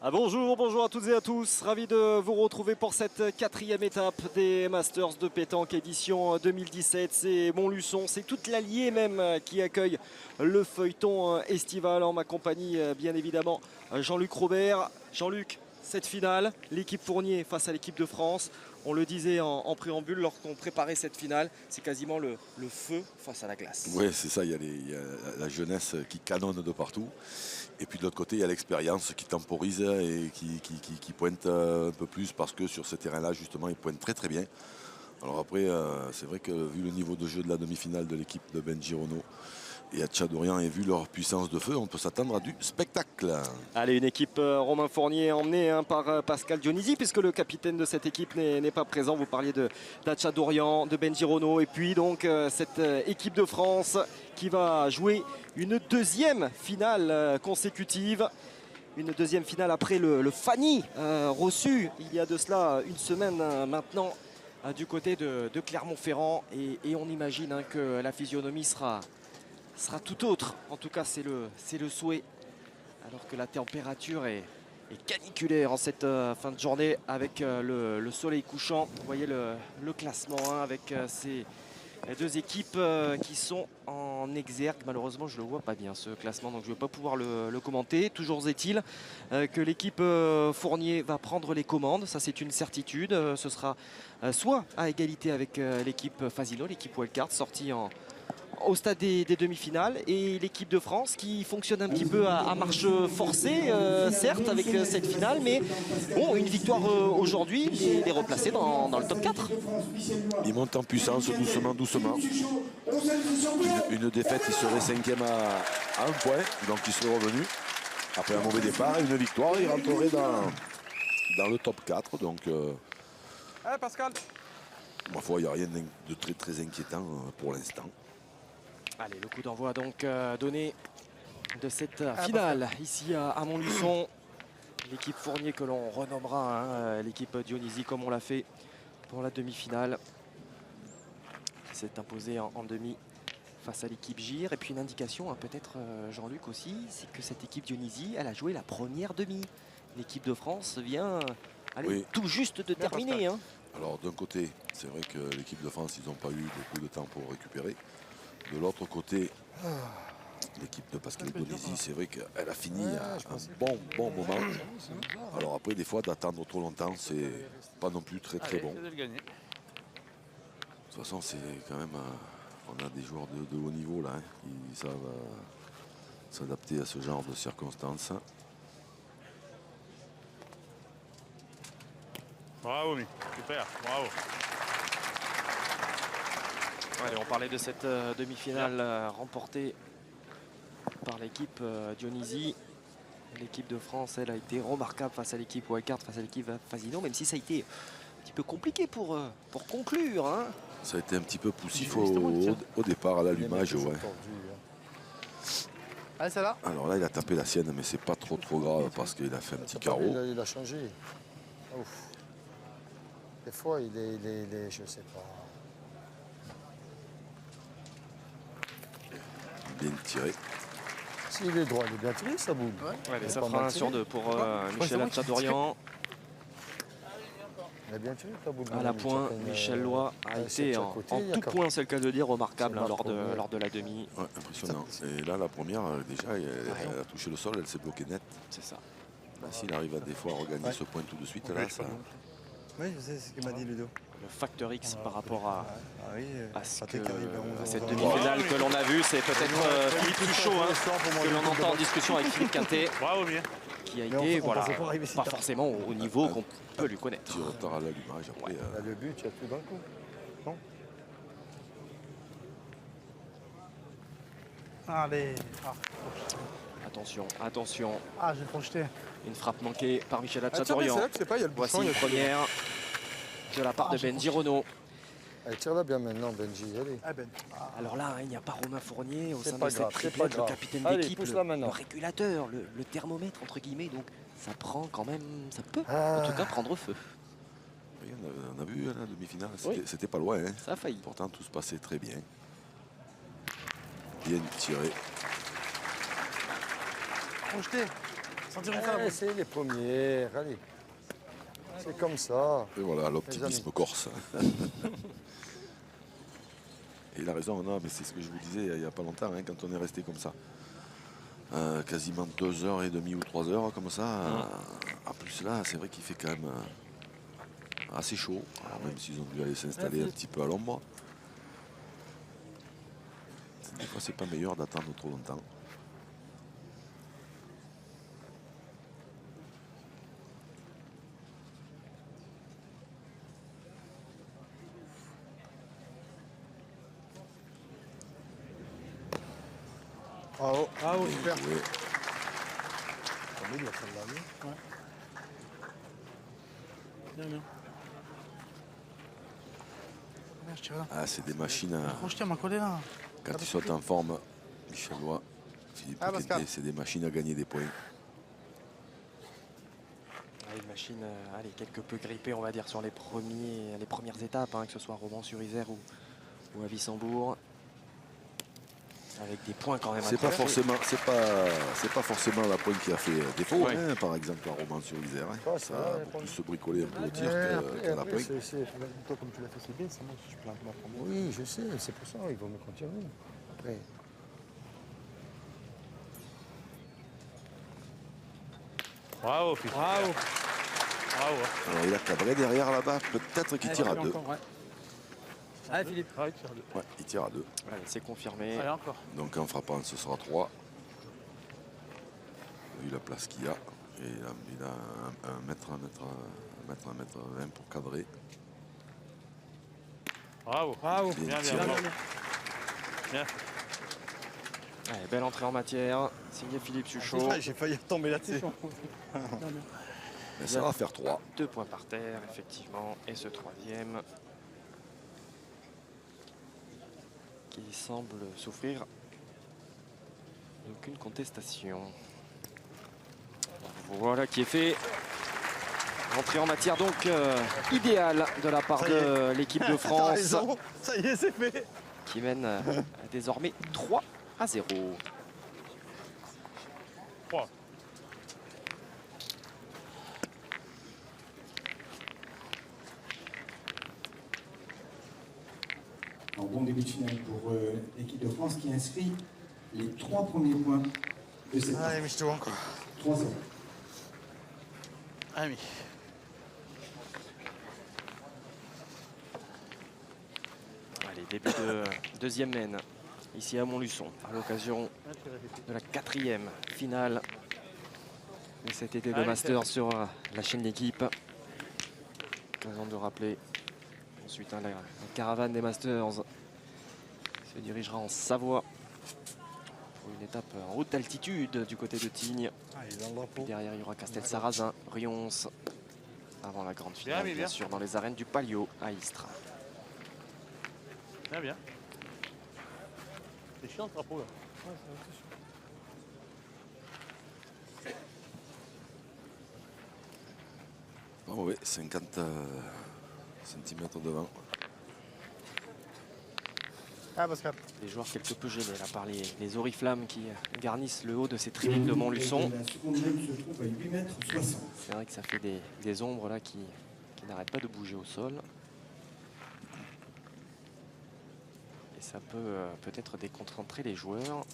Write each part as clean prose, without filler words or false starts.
Bonjour à toutes et à tous. Ravi de vous retrouver pour cette quatrième étape des Masters de pétanque édition 2017. C'est Montluçon, c'est toute l'Allier même qui accueille le feuilleton estival en ma compagnie, bien évidemment, Jean-Luc Robert. Jean-Luc, cette finale, l'équipe Fournier face à l'équipe de France. On le disait en préambule lorsqu'on préparait cette finale, c'est quasiment le feu face à la glace. Oui, c'est ça, il y a la jeunesse qui canonne de partout. Et puis de l'autre côté, il y a l'expérience qui temporise et qui pointe un peu plus parce que sur ce terrain-là, justement, il pointe très très bien. Alors après, c'est vrai que vu le niveau de jeu de la demi-finale de l'équipe de Benji Renault et à Tchadorian et vu leur puissance de feu, on peut s'attendre à du spectacle. Allez, une équipe Romain Fournier emmenée par Pascal Dionisi, puisque le capitaine de cette équipe n'est pas présent. Vous parliez d'Acha Dorian, de Benji Renault, et puis donc cette équipe de France qui va jouer une deuxième finale consécutive. Une deuxième finale après le Fanny reçu il y a de cela une semaine maintenant du côté de Clermont-Ferrand. Et on imagine que la physionomie sera tout autre. En tout cas, c'est le souhait. Alors que la température est caniculaire en cette fin de journée avec le soleil couchant. Vous voyez le classement avec ces deux équipes qui sont en exergue. Malheureusement, je ne le vois pas bien ce classement, donc je ne vais pas pouvoir le commenter. Toujours est-il que l'équipe Fournier va prendre les commandes. Ça, c'est une certitude. Ce sera soit à égalité avec l'équipe Fasino, l'équipe Wildcard, sortie au stade des demi-finales, et l'équipe de France qui fonctionne un petit peu à marche forcée, certes avec cette finale, mais bon, une victoire aujourd'hui les replacer dans le top 4. Ils montent en puissance doucement. Une défaite, ils seraient cinquième à un point, donc ils seraient revenus. Après un mauvais départ, une victoire, ils rentreraient dans le top 4. Donc, Allez Pascal. ma foi, il n'y a rien de très très inquiétant pour l'instant. Allez, le coup d'envoi donc donné de cette finale ici à Montluçon. L'équipe Fournier que l'on renommera l'équipe Dionisi comme on l'a fait pour la demi-finale. Qui s'est imposée en demi face à l'équipe Gir. Et puis une indication peut-être Jean-Luc aussi, c'est que cette équipe Dionisi, elle a joué la première demi. L'équipe de France vient tout juste de terminer. Alors d'un côté, c'est vrai que l'équipe de France, ils n'ont pas eu beaucoup de temps pour récupérer. De l'autre côté, l'équipe de Pascal Dionisi, c'est vrai qu'elle a fini à un bon moment. Alors après, des fois, d'attendre trop longtemps, c'est pas non plus très bon. De toute façon, c'est quand même... on a des joueurs de haut niveau là, qui savent s'adapter à ce genre de circonstances. Bravo, super, bravo. Allez, on parlait de cette demi-finale remportée par l'équipe Dionisi. L'équipe de France, elle a été remarquable face à l'équipe Wildcard, face à l'équipe Fasino, même si ça a été un petit peu compliqué pour conclure. Ça a été un petit peu poussif au départ à l'allumage. Ouais. Allez, ça là. Alors là, il a tapé la sienne, mais c'est pas trop grave parce qu'il a fait un petit carreau. Il a changé. Ouf. Des fois, il est je sais pas. Bien tiré. S'il est droit, il est bien tiré, ça boule. Ouais, ça fera 1 sur 2 pour Michel Acha-Dorian. Il a bien tiré, ça boule. À la pointe, Michel Loy a été en tout point, c'est le cas de dire, remarquable lors de la demi. Ouais, impressionnant. Et là, la première, déjà, elle a touché le sol, elle s'est bloquée net. C'est ça. S'il arrive à des fois à regagner ce point tout de suite, là, ça... Oui, je sais ce qu'il m'a dit Ludo. Le facteur X par rapport à cette on demi-finale que l'on a vue, c'est peut-être Philippe Truchot que l'on entend en discussion avec Philippe Quintet, Bravo, bien. qui a été pas forcément au niveau qu'on peut lui connaître. Petit retard à l'allumage après. Le but, il y a tout d'un coup. Non. Allez. Attention. Ah, j'ai projeté. Une frappe manquée par Michel Acha-Dorian. Voici une première de la part de Benji Renault. Allez, tire-la bien maintenant, Benji. Allez. Alors là, il n'y a pas Romain Fournier au sein pas de cette grave, c'est triplette, pas le grave. capitaine Allez, d'équipe, pousse-la maintenant. le régulateur, le thermomètre entre guillemets. Donc ça prend quand même, ça peut Ah. en tout cas prendre feu. Oui, on a vu la demi-finale, Oui. c'était pas loin. Ça a failli. Pourtant, tout se passait très bien. Bien tiré. Projeté. C'est les premiers, allez. C'est comme ça. Et voilà, l'optimisme corse. Et il a raison, non, mais c'est ce que je vous disais il n'y a pas longtemps, hein, quand on est resté comme ça. Quasiment 2h30 ou 3 heures comme ça. En plus là, c'est vrai qu'il fait quand même assez chaud. Alors, même s'ils ont dû aller s'installer un petit peu à l'ombre. Des fois, c'est pas meilleur d'attendre trop longtemps. Bravo. Bravo, super. Bien joué. Il va prendre la main. Bien, bien. Merde, je tire là. Ah, c'est des machines à... Oh, je tire, m'a collé là. Quand ils sont en forme, Michel Lois, Philippe Pascal. Quintet, c'est des machines à gagner des points. Une machine allez, quelque peu grippée, on va dire, sur les premières étapes, hein, que ce soit à Romans-sur-Isère ou à Wissembourg. Avec des points quand même. C'est pas forcément la pointe qui a fait défaut, Ouais. hein, par exemple à Romans-sur-Isère. Hein. Ouais, Ça ouais, a beaucoup plus se bricoler un peu au tir qu'à la pointe. Toi, comme tu l'as fait, c'est bien. C'est moi, si je plante ma première. Oui, je sais, c'est pour ça, il vaut mieux continuer. Après, Bravo, Philippe. Bravo. Bravo. Alors il a cadré derrière là-bas, peut-être qu'il tire à 2. Allez, Philippe. Ouais, il tire à 2. Allez, c'est confirmé. Allez, encore. Donc en frappant, ce sera 3. Vu la place qu'il y a. Et il a un mètre 20 pour cadrer. Bravo. Bravo. Bien, tiré. bien, bien. Bien. Allez, belle entrée en matière. Signé Philippe Suchot. j'ai failli tomber là-dessus. Mais ça va faire 3. 2 points par terre, effectivement. Et ce troisième qui semble souffrir d'aucune contestation. Voilà qui est fait. Entrée en matière donc idéale de la part de l'équipe de France Ça y est, c'est fait. qui mène désormais 3-0. 3. Un bon début de finale pour l'équipe de France qui inscrit les 3 premiers points de cette Allez, mais je te vois encore. 3-0. Allez, mais. Allez, début de deuxième mène ici à Montluçon à l'occasion de la 4e finale de cet été de Master sur la chaîne d'équipe. Occasion de rappeler ensuite hein, la caravane des Masters se dirigera en Savoie pour une étape en haute altitude du côté de Tignes. Puis derrière il y aura Castel-Sarrazin, Rions avant la grande finale Bien, bien bien. sûr dans les arènes du Palio à Istres. Bien, bien. C'est chiant le drapeau là. Pas mauvais, 50 cm devant. Ah, Pascal. Les joueurs quelque peu gênés là, par les oriflammes qui garnissent le haut de ces tribunes de Montluçon. La seconde même se trouve à 8 mètres 60. C'est vrai que ça fait des ombres là qui n'arrêtent pas de bouger au sol. Et ça peut peut-être déconcentrer les joueurs.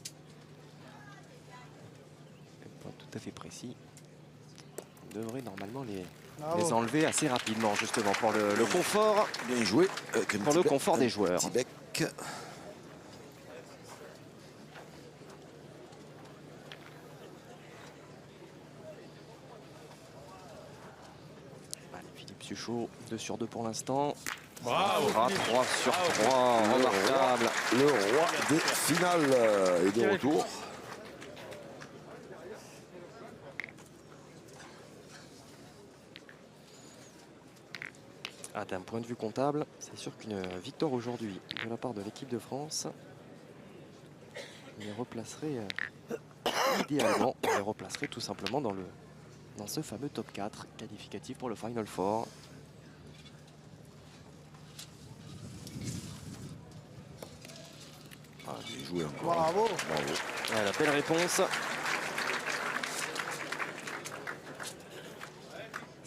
Pas tout à fait précis. On devrait normalement les enlever assez rapidement justement pour le confort. Bien joué. Pour le confort des joueurs. Petit bec. Allez, Philippe Suchot, 2 sur 2 pour l'instant. Bravo. 3 sur 3, remarquable. Le roi des finales est de retour. Ah, d'un point de vue comptable, c'est sûr qu'une victoire aujourd'hui de la part de l'équipe de France les replacerait idéalement, les replacerait tout simplement dans ce fameux top 4 qualificatif pour le Final Four. Ah, bien joué encore. Bravo. Bravo. Voilà, belle réponse.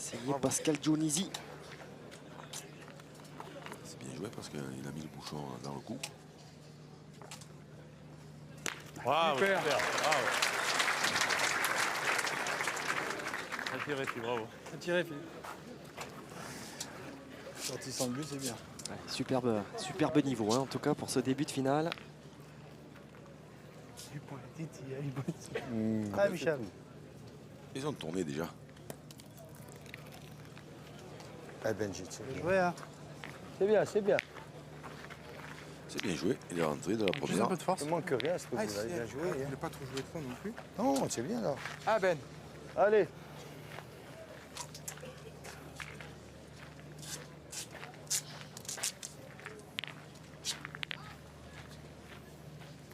Signé Pascal Dionisi. C'est bien joué parce qu'il a mis le bouchon dans le cou. Bravo, Super. super. Bravo. Retiré, bravo. Tiré, Philippe. Sorti sans le but, c'est bien. Ouais, superbe niveau hein, en tout cas pour ce début de finale. Du point, Titi, elle est bonne. Ah, Michel. Ils ont tourné déjà. Ah, Benji, tu Bien joué, hein. C'est bien, c'est bien. C'est bien joué. Il est rentré de la Juste un première. peu de force. Il manque rien, ce que vous Ah, avez bien joué. Il Hein. n'a pas trop joué trop non plus. Non, c'est bien là. Ah, Ben. Allez.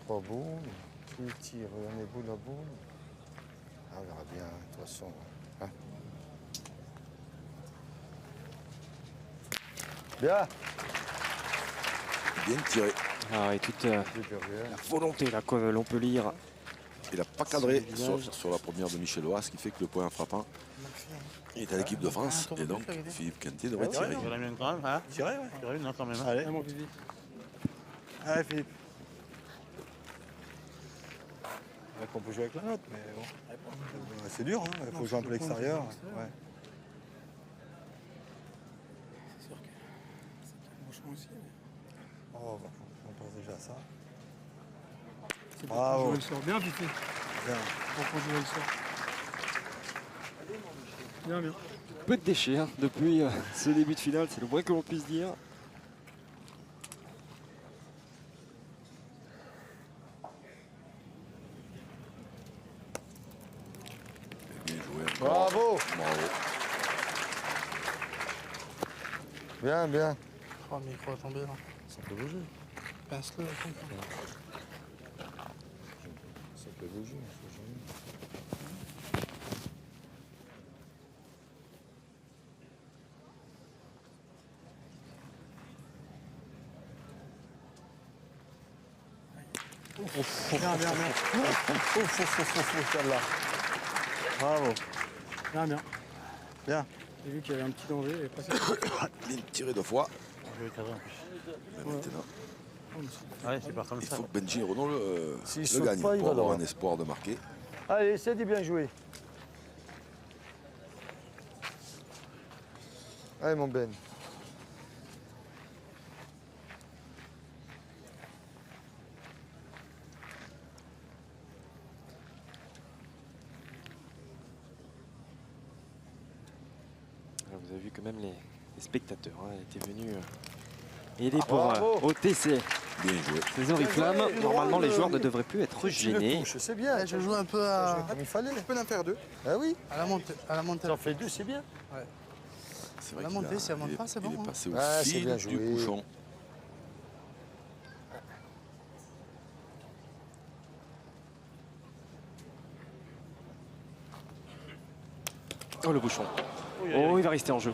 Trois boules. Qui tire on est boule à boule. Ah, on verra bien, de toute façon. Hein. Bien. Bien tiré. Ah, et toute Super bien. la volonté là que l'on peut lire. Il n'a pas cadré Sur le visage. sur la première de Michel Lois, ce qui fait que le point frappant est à l'équipe de France. Et donc, Philippe Quintet devrait tirer. Il y en a bien quand même, hein. Tiré, ouais. Tiré, non, quand même. Hein. Allez, mon Vivi. Allez, Philippe. On peut jouer avec la note, mais bon. C'est dur, hein. Il faut jouer un peu l'extérieur. Ouais. C'est sûr que c'est aussi. Oh, bah, on pense déjà à ça. Bravo. Jouer le sort. Bien, Fifi. Bien. Pour jouer le sort. Bien, bien. Peu de déchets hein, depuis ce début de finale, c'est le moins que l'on puisse dire. Bien joué. Bravo. Bravo. Bien, bien. Oh, mais il faut tomber là. Ça peut bouger. Pince-le. Ça peut bouger. Bien, bien, bien. Celle-là. Bravo. Bien, bien. Bien. J'ai vu qu'il y avait un petit danger. Et pas Bien tiré deux fois. Je vais cadrer en plus. Mais maintenant, Allez, c'est pas comme il ça. faut que Benji Renault S'il le saute gagne pas, il pour va avoir droit. un espoir de marquer. Allez, c'est du bien joué. Allez, mon Ben. Vous avez vu que même les spectateurs hein, étaient venus aider pour Bravo. ôter ces Bien joué. oriflammes. joué, le Normalement, droit les de- joueurs ne devraient plus être Tu le gênés. touches, c'est bien. Je joue un peu à. Comme il fallait. Un peu d'en faire deux. Ah oui. À la montée. À la montée. T'en fais deux, c'est bien. C'est vrai La qu'il montée, si elle monte il est- pas, c'est il bon, est hein. passé au Ah, c'est fil bien du joué. bouchon. Oh, le bouchon. Oh, il va rester en jeu.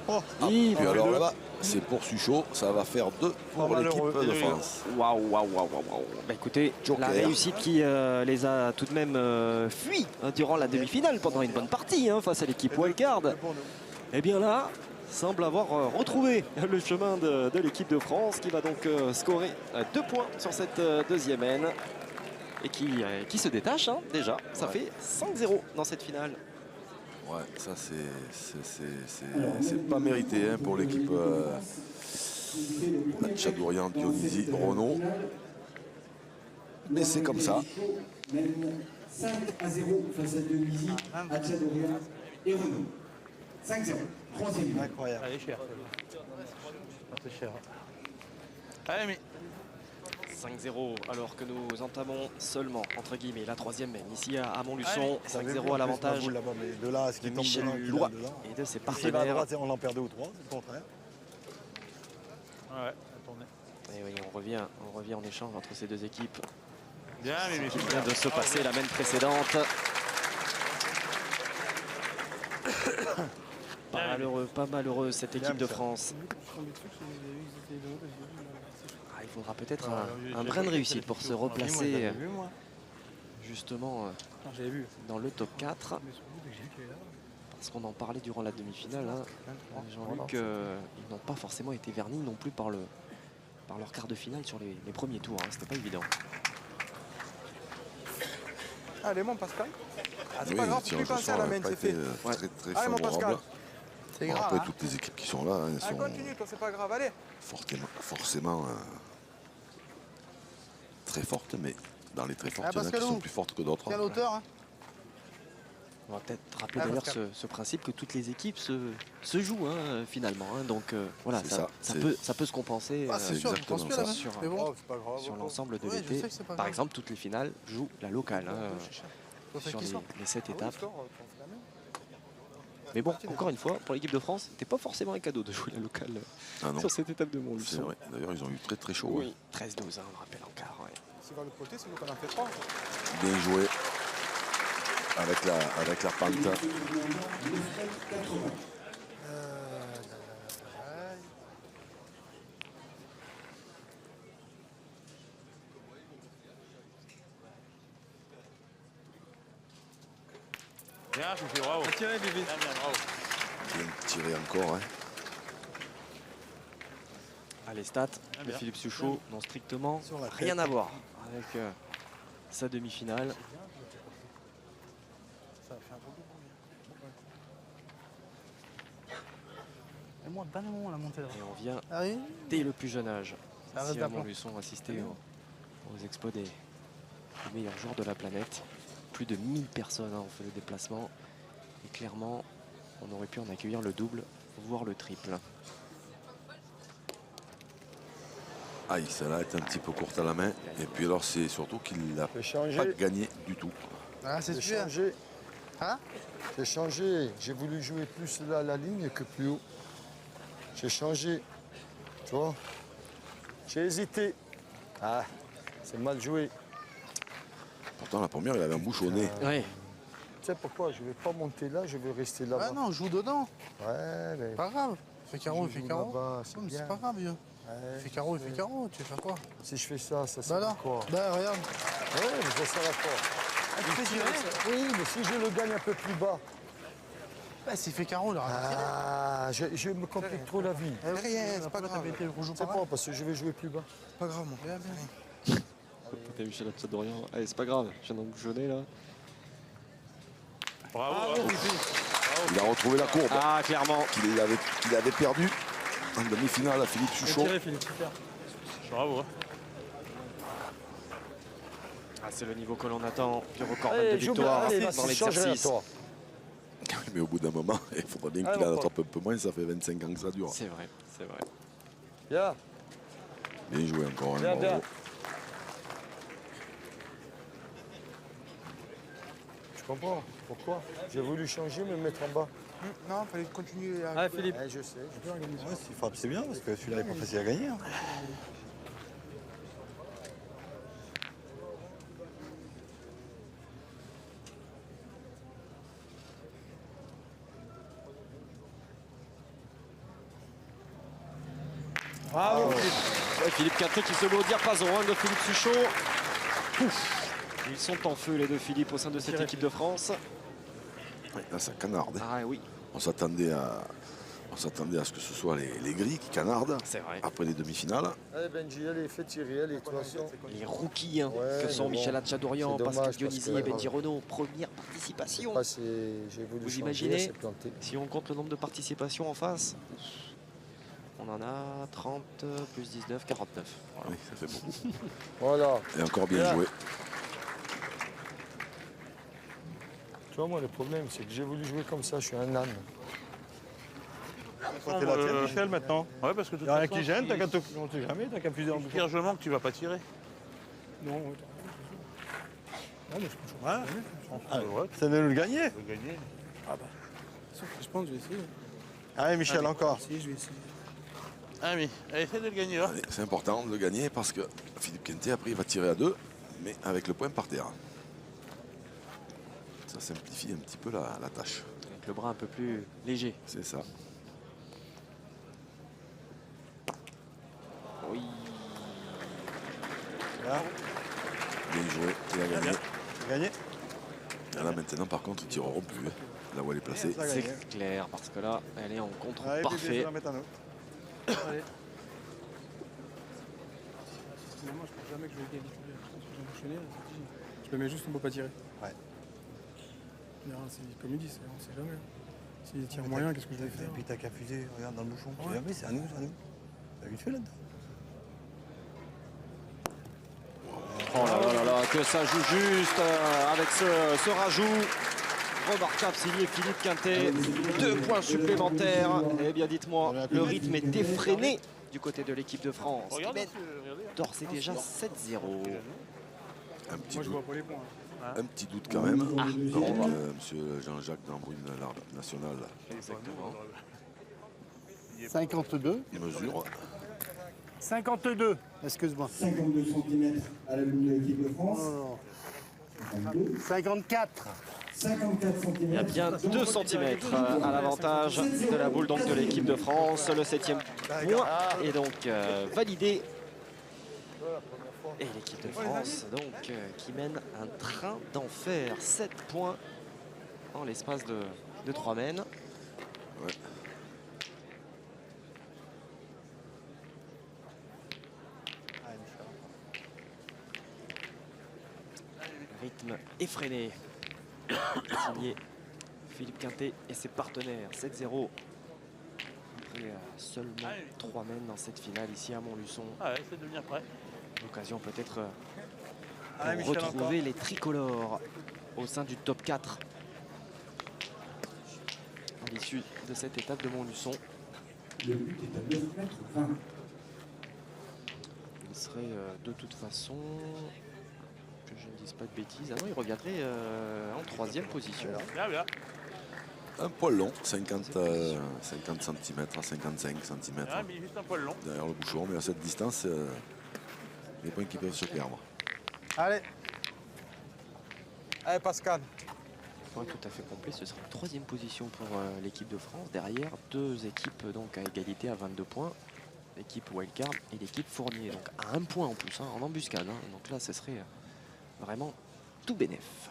Il Puis va- alors là-bas, c'est pour Suchot. Ça va faire 2 pour l'équipe malheureux. de France. Waouh, waouh, waouh, waouh, waouh. Bah, écoutez, Joker. la réussite qui les a tout de même fui hein, durant la demi-finale pendant une bonne partie hein, face à l'équipe Wildcard. Et bien là, semble avoir retrouvé le chemin de l'équipe de France qui va donc scorer 2 points sur cette deuxième haine et qui se détache hein, déjà. Ça fait 5-0 dans cette finale. Ouais, ça c'est pas mérité hein, pour l'équipe Tchadourian, Dionysie, Renault. Mais c'est comme ça. Mène 5-0 face à Dionisi, Hatchadourian et Renault. 5-0. Troisième but. Incroyable. Allez, cher. Un peu cher. Allez, mais. 5-0 alors que nous entamons seulement, entre guillemets, la troisième mène ici à Montluçon. 5-0 à l'avantage Là-bas, mais de là, ce qui de tombe Michel dedans, qui Lois vient dedans. et de ses S'il va à partenaires. droite, on en perd deux ou trois, c'est le contraire. Ouais, attendez. Et oui, on revient en échange entre ces deux équipes. Bien, mais Il vient de se passer la mène précédente. Pas malheureux cette équipe de Michel. France. Ah, il faudra peut-être un brin de réussite pour se replacer Vu, moi. justement J'avais vu. dans le top 4. Mais sur le coup, dès que j'ai vu qu'il est là. Parce qu'on en parlait durant la demi-finale, hein. Jean-Luc, ils n'ont pas forcément été vernis non plus par leur quart de finale sur les premiers tours. Hein. C'était pas évident. Allez, mon Pascal. Ah, c'est Oui, pas grave, le faut tirage plus au penser à sort la n'a main, pas c'est été fait. très, très Allez, mon favorable. Pascal. C'est Bon, grave. après, Hein. toutes les équipes qui sont là hein, Allez, sont continue, toi, c'est pas grave. Allez. forcément très fortes, mais dans les très fortes, Ah, il y en a qui Pascalou. sont plus fortes que d'autres. Quelle hauteur, hein? On va peut-être rappeler Ah, d'ailleurs Pascal. ce principe que toutes les équipes se jouent hein, finalement. Hein. Donc voilà, C'est ça ça, peut se compenser Ah, c'est sûr, je pense exactement plus à ça. la main. sur, Mais bon, Oh, c'est pas grave. sur l'ensemble de Ouais, je l'été. sais que c'est pas Par grave. exemple, toutes les finales jouent la locale hein, Faut faire sur qui sort. les 7 Ah oui, étapes. score, on fait la main. Mais bon, encore une fois, pour l'équipe de France, c'était pas forcément un cadeau de jouer la locale Ah non, sur cette étape de c'est Montluçon. vrai. D'ailleurs, ils ont eu très très chaud. Oui, 13-12, hein, on le rappelle en quart. Ouais. S'il va le côté, c'est nous qu'on en fait 3. Hein. Bien joué avec la pente. Bien, je fais bravo. Tirez, Bibi. Bien, bien, bravo. Bien tiré encore. Hein. Ah, les stats Ah, de bien. Philippe Suchot n'ont strictement Sur la rien à voir avec sa demi-finale. Ça fait un peu beaucoup. Et moi, dernier moment, la montée là. Et on vient Ah oui. dès le plus jeune âge, Ça reste ici à d'aplomb. Montluçon, assister aux expos des meilleurs joueurs de la planète. Plus de 1000 personnes ont fait le déplacement. Et clairement, on aurait pu en accueillir le double, voire le triple. Aïe, celle-là est un petit peu courte à la main. Et puis alors, c'est surtout qu'il n'a J'ai pas changé. gagné du tout. Ah, c'est J'ai super. changé. Hein? J'ai changé. J'ai voulu jouer plus là, la ligne que plus haut. J'ai changé. Tu vois? J'ai hésité. Ah, c'est mal joué. Pourtant, la première, il avait un bouchonné. Ouais. Tu sais pourquoi? Je ne vais pas monter là, je vais rester Ah là-bas. non, joue dedans. Ouais, mais. Pas grave. Fait carreau, il je fait joue carreau. là-bas, Non, mais bien. c'est pas grave, vieux. Ouais, Il fait carreau, il fait carreau. Tu veux faire quoi? Si je fais ça, ça Bah sert à alors. quoi? Bah regarde. Ouais, mais ça sert à quoi? Ah, tu fais tirer. Oui, mais si je le gagne un peu plus bas, Bah s'il fait carreau, il aura tiré. ah, je me complique trop la vie. Eh, rien, c'est pas grave. Été rouge ou C'est pas pas parce que je vais jouer plus bas. Pas grave, mon frère. Bien. T'as Michel Tchadorian. Allez, c'est pas grave, je viens d'en bouchonner là. Bravo. Il a retrouvé la courbe Ah, clairement. qu'il avait perdue en demi-finale à Philippe Suchot. Tiré, Philippe, super. Bravo. Ah, c'est le niveau que l'on attend du record Allez, de joue victoire bien, allez, dans vas-y, change rien, l'exercice. toi. Mais au bout d'un moment, il faudrait bien Ah, qu'il en mon attrape un peu moins. Ça fait 25 ans que ça dure. C'est vrai, c'est vrai. Bien. Bien joué encore. Hein, Bien, bravo. bien. Tu comprends pourquoi? J'ai voulu changer, me mettre en bas. Non, fallait continuer à. Ah, Philippe. Eh, je sais. Ouais, s'il frappe, c'est bien, parce que celui-là n'est pas facile à gagner. Hein. Bravo, Ouais, Philippe Quintet qui se met au diapason hein, de Philippe Suchot. Ouf. Ils sont en feu les deux Philippe au sein de cette équipe de France. Ouais, là, ça canarde. Ah oui, On s'attendait à ce que ce soit les grilles qui canardent c'est vrai. après les demi-finales. Allez, Benji, allez, fais tirer, allez, de toute façon. Les rookies hein, Ouais, que sont mais bon, Michel Tchadorian, c'est dommage Pascal parce Dionisi que, et Benji Renaud. Première participation. Après, j'ai voulu Vous changer, imaginez c'est planté. Si on compte le nombre de participations en face, on en a 30 plus 19, 49. Voilà. Oui, ça fait beaucoup. Voilà. Et encore bien Bien. joué. Tu vois, moi, le problème, c'est que j'ai voulu jouer comme ça, je suis un âne. Toi, t'es la tienne, Michel, maintenant. Ouais, parce que Il n'y a rien qui gêne, t'as qu'à te compter jamais, t'as qu'à fuser en bouche. Largement que tu vas pas tirer. Non, ouais, Ouais, c'est de le gagner. Tu vas gagner. je pense que je vais essayer. Allez, Michel, encore. Si, je vais essayer. Ah, mais allez, essaie de le gagner là. Allez, c'est important de le gagner parce que Philippe Quintet, après, il va tirer à 2, mais avec le point par terre. Ça simplifie un petit peu la tâche. Avec le bras un peu plus léger. C'est ça. Oui. Là, Bien joué. Il a gagné. gagné. Et là, maintenant, par contre, ils tireront plus. là où elle est placée. Ça a gagné. C'est clair, parce que là, elle est en contre Allez, bébé, je parfait. vais en mettre un autre. Allez. Finalement, je pense jamais que je vais égaliser. Je pense que j'ai enchaîné. Là, c'est fini. Je le mets juste, on peut pas tirer. Ouais. Mais, comme il dit, on sait jamais. S'il tire moyen, qu'est-ce que je vais faire? Et puis t'as qu'à fuser, regarde dans le bouchon. Tu Ouais. dis, ah oui, c'est à nous, c'est à nous. T'as vite fait là-dedans. Oh là là là là, que ça joue juste avec ce rajout. Remarquable signé Philippe Quintet. 2 points supplémentaires. Eh bien, dites-moi, le rythme est effréné du côté de l'équipe de France. Regarde, Mais regardez. d'ores et déjà 7-0. Un petit Moi, je doute, vois pas les points. un petit doute quand même. Ah, Avec on va. monsieur Jean-Jacques Dambrune, l'arbitre national, Exactement. 52. mesure. 52, excuse-moi. 52 cm à la ligne de l'équipe de France. 52. 54. 54 cm. Il y a bien 2 cm à l'avantage de la boule donc de l'équipe de France. Le 7e point est donc validé. Et l'équipe de France donc qui mène un train d'enfer. 7 points en l'espace de 3 mènes. Ouais. Rythme effréné. Signé Philippe Quintet et ses partenaires. 7-0. Après seulement 3 mènes dans cette finale ici à Montluçon. Ah ouais, c'est de devenir prêt. L'occasion peut-être Allez, pour Michel, retrouver les tricolores au sein du top 4 à l'issue de cette étape de Montluçon. Le but est à 9 mètres 20. Il serait de toute façon, que je ne dise pas de bêtises, ah non, il reviendrait en 3e position. Bien, bien. Un poil long, 50 cm à 55 cm Ah, mais juste un poil long. derrière le bouchon, mais à cette distance, les points qui peuvent se perdre. Allez. Allez, Pascal. Point tout à fait complet, ce sera une 3e position pour l'équipe de France. Derrière, 2 équipes donc à égalité à 22 points. L'équipe Wildcard et l'équipe Fournier. Donc à 1 point en plus, hein, en embuscade. Hein. Donc là, ce serait vraiment tout bénef.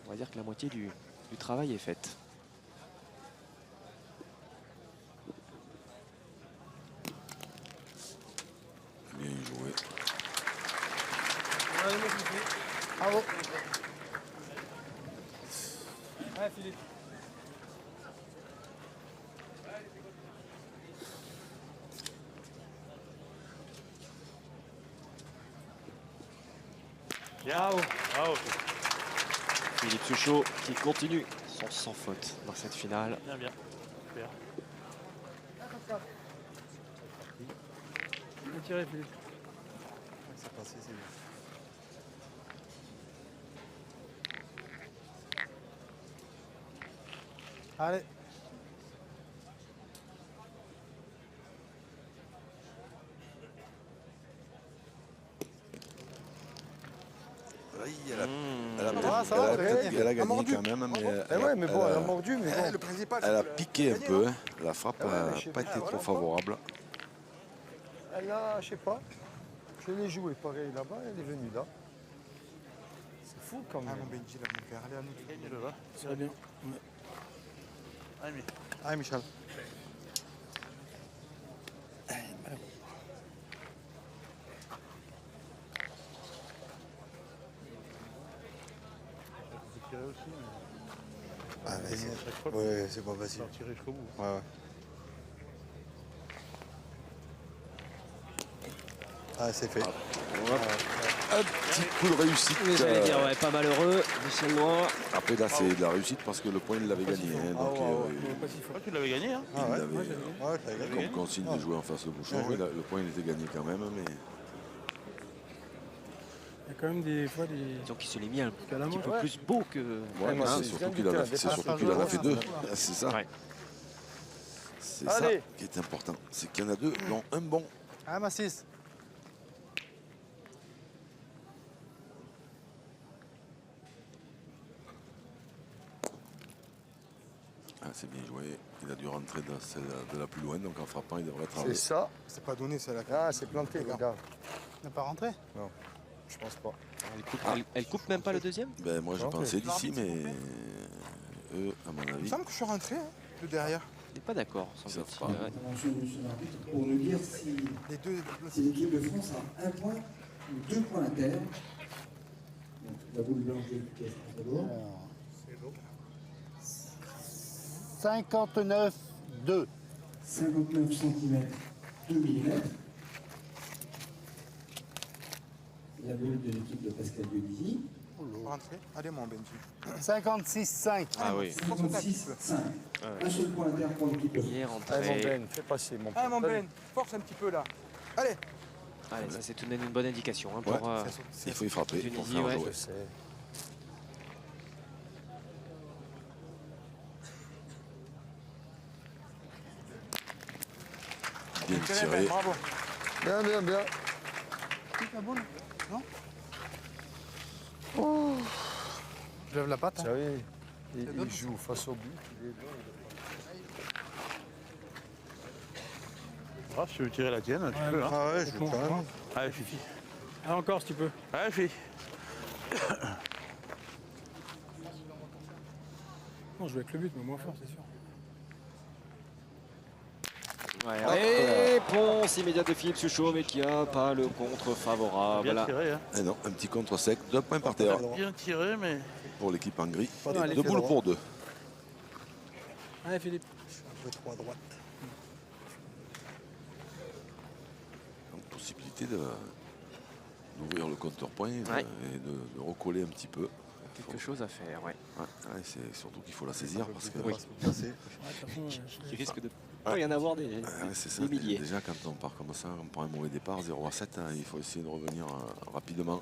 On va dire que la moitié du travail est faite. Bien joué. Bravo. Ouais, Philippe. Bravo. Bravo. Philippe Suchot qui continue son sans faute dans cette finale. Bien, bien. Super. Il faut tirer, Philippe. C'est passé, c'est bien. Allez. Elle a gagné quand même, mais ouais, mais bon, elle a mordu, mais bon. Le principal, elle a piqué un peu. Hein. La frappe Ah ouais, mais n'a je sais pas pas, été voilà, trop favorable. Elle a, je sais pas. Je l'ai joué pareil là-bas, elle est venue là. C'est fou quand même. Ah, mon Benji, là, mon père. Allez, à nous. Gagne-le, va. Ça va bien. Ouais. Allez, mais. Allez, Michel. Faut tirer aussi, mais. Ah, Gagner à chaque fois. Ouais, c'est pas facile. Faut tirer jusqu'au bout. Ouais, ouais. Ah, c'est fait. Un petit coup de réussite. J'allais dire, ouais, pas malheureux. Michel Noir. Après là, c'est de la réussite parce que le point, il l'avait gagné. Hein, donc, Pas si fort. Ouais, tu l'avais gagné, hein. il ouais. avait, Ouais, t'as gagné. comme consigne de jouer en face le bouchon. Ouais, ouais. Le point, il était gagné quand même. Mais Il y a quand même des fois des. Disons qu'il se l'est mis un À la petit main, peu ouais. plus beau que. ouais, mais hein, c'est surtout qu'il en a fait, dépassage, deux. C'est ça. Ouais. C'est ça Allez. qui est important. C'est qu'il y en a deux, dont un bon. Ah, ma 6. Ah, c'est bien joué. Il a dû rentrer dans celle de la plus loin, donc en frappant, il devrait être C'est ça. C'est pas donné, c'est la Ah, c'est planté, regarde. N'a pas rentré. Je pense pas. Elle coupe même pas le deuxième? Ben, moi, je Ok. pensais d'ici, mais eux, à mon Il me avis, semble que je suis rentré, hein, de derrière. Il n'est pas d'accord, Ils semble-t-il. savent pas. Ouais. Attention, monsieur l'arbitre, pour nous dire si, Les deux. si l'équipe de France a 1 point ou 2 points à terre. Donc, la boule blanche de l'équipe de France d'abord. 59, 2. 59 cm, 2 mm. La boule de l'équipe de Pascal Dionisy. Rentré. Allez, mon Benji. 56, 5. Ah oui. 56, 5. Un seul point à terre pour l'équipe de France. Il est Allez, mon rentré. Ben, fais passer mon Ah, mon Ben, force un petit peu là. Allez. Allez, ça c'est tout de même une bonne indication hein, pour Ouais. Il faut y frapper pour Tunisie, faire ouais. jouer. Je sais. Bien Ben, tiré. bravo. Bien, bien, bien. La boule? Non? Oh. Je lève la patte. Vous Hein. savez, il joue face au but. Il est bon. Ah, si tu veux tirer la tienne, tu Ouais, peux. Hein. Ah ouais, je Bon, veux quand même. Allez, Fifi. Ah, encore si tu peux. Allez, Fifi. Non, je joue avec le but, mais moins fort, c'est sûr. Ouais, réponse immédiate de Philippe Suchot, mais qui n'a pas le contre favorable. Bien Voilà. tiré, hein. Et non, un petit contre sec, 2 points par terre Bien tiré, mais. pour l'équipe en gris. Pas Et de- 2 boules pour 2. Allez, Philippe. Je suis un peu trop à droite. Donc, possibilité d'ouvrir le compteur point et Ouais. de recoller un petit peu. Quelque chose à faire, ouais. Ouais, c'est surtout qu'il faut la saisir parce que Oui. Passer. Ouais, de toute façon, Il risque de pas y en avoir des c'est ça. des milliers. Déjà quand on part comme ça, on prend un mauvais départ, 0 à 7, hein, il faut essayer de revenir rapidement.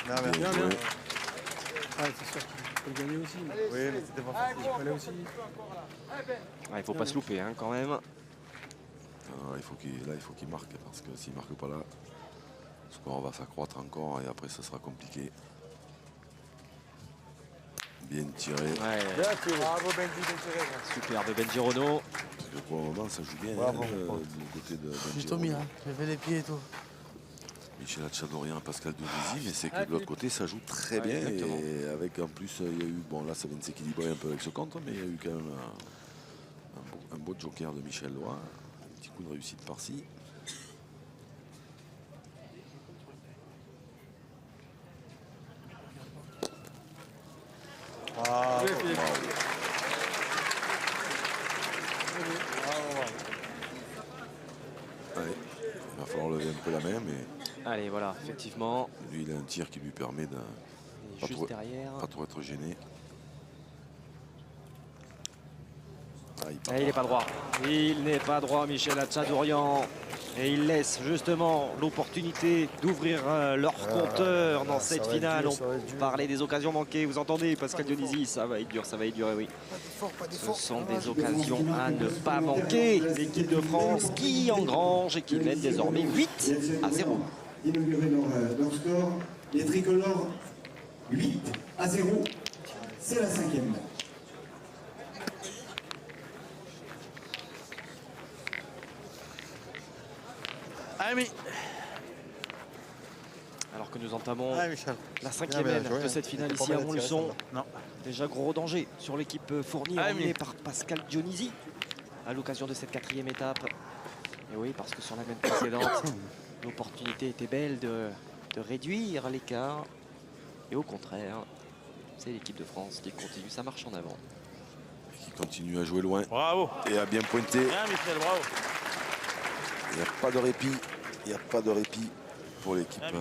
Non, Bien mais... bien, joué. bien. Ouais, c'est sûr qu'il faut le gagner aussi. Mais Oui, mais c'était pas facile. il fallait aussi. Il faut pas se louper hein, quand même. Il faut qu'il marque parce que s'il ne marque pas là, le score va s'accroître encore et après ça sera compliqué. Bien tiré. Ouais, Bien tiré. Bravo, Benji, bien tiré. super de Benji Renault. Parce que pour le moment ça joue bien Bravo, hein, mon pote. du côté de J'ai tout mis, hein. J'ai fait les pieds et tout. Michel Hatchadorian, Pascal Dionisy, mais c'est que Ah, de l'autre côté ça joue très Ouais, bien exactement. et avec en plus il y a eu, bon là ça vient de s'équilibrer un peu avec ce contre, mais il y a eu quand même un beau joker de Michel Lois, un petit coup de réussite par-ci. Ah, Allez, Philippe. Allez, il va falloir lever un peu la main, mais Allez, voilà, effectivement. lui il a un tir qui lui permet de Il est Pas juste trop- derrière. pas trop être gêné. Ah, il part Et il n'est pas droit. Il n'est pas droit, Michel Hatchadorian. Et il laisse justement l'opportunité d'ouvrir leur compteur dans ça cette va être finale. dur, ça va être On dur. parlait des occasions manquées. Vous entendez, Pascal Dionisy, ça va être dur, oui. Ce sont des occasions à ne pas manquer. L'équipe de France qui engrange et qui mène désormais 8 à 0. Inaugurer leur score. Les tricolores 8 à 0. C'est la 5e. Allez, mais. Alors que nous entamons ouais, Michel. la Bien, 5e bien aile joué, de hein. cette finale C'était pas ici à mal attiré, Montluçon. celle-là. Non. Déjà gros danger sur l'équipe fournie Ah, emmenée mais- par Pascal Dionisy à l'occasion de cette 4e étape. Et oui, parce que sur la même précédente, l'opportunité était belle de réduire l'écart. Et au contraire, c'est l'équipe de France qui continue sa marche en avant. qui continue à jouer loin Bravo. et à bien pointer. Bien, Michel, bravo. Il n'y a pas de répit. Il n'y a pas de répit pour l'équipe du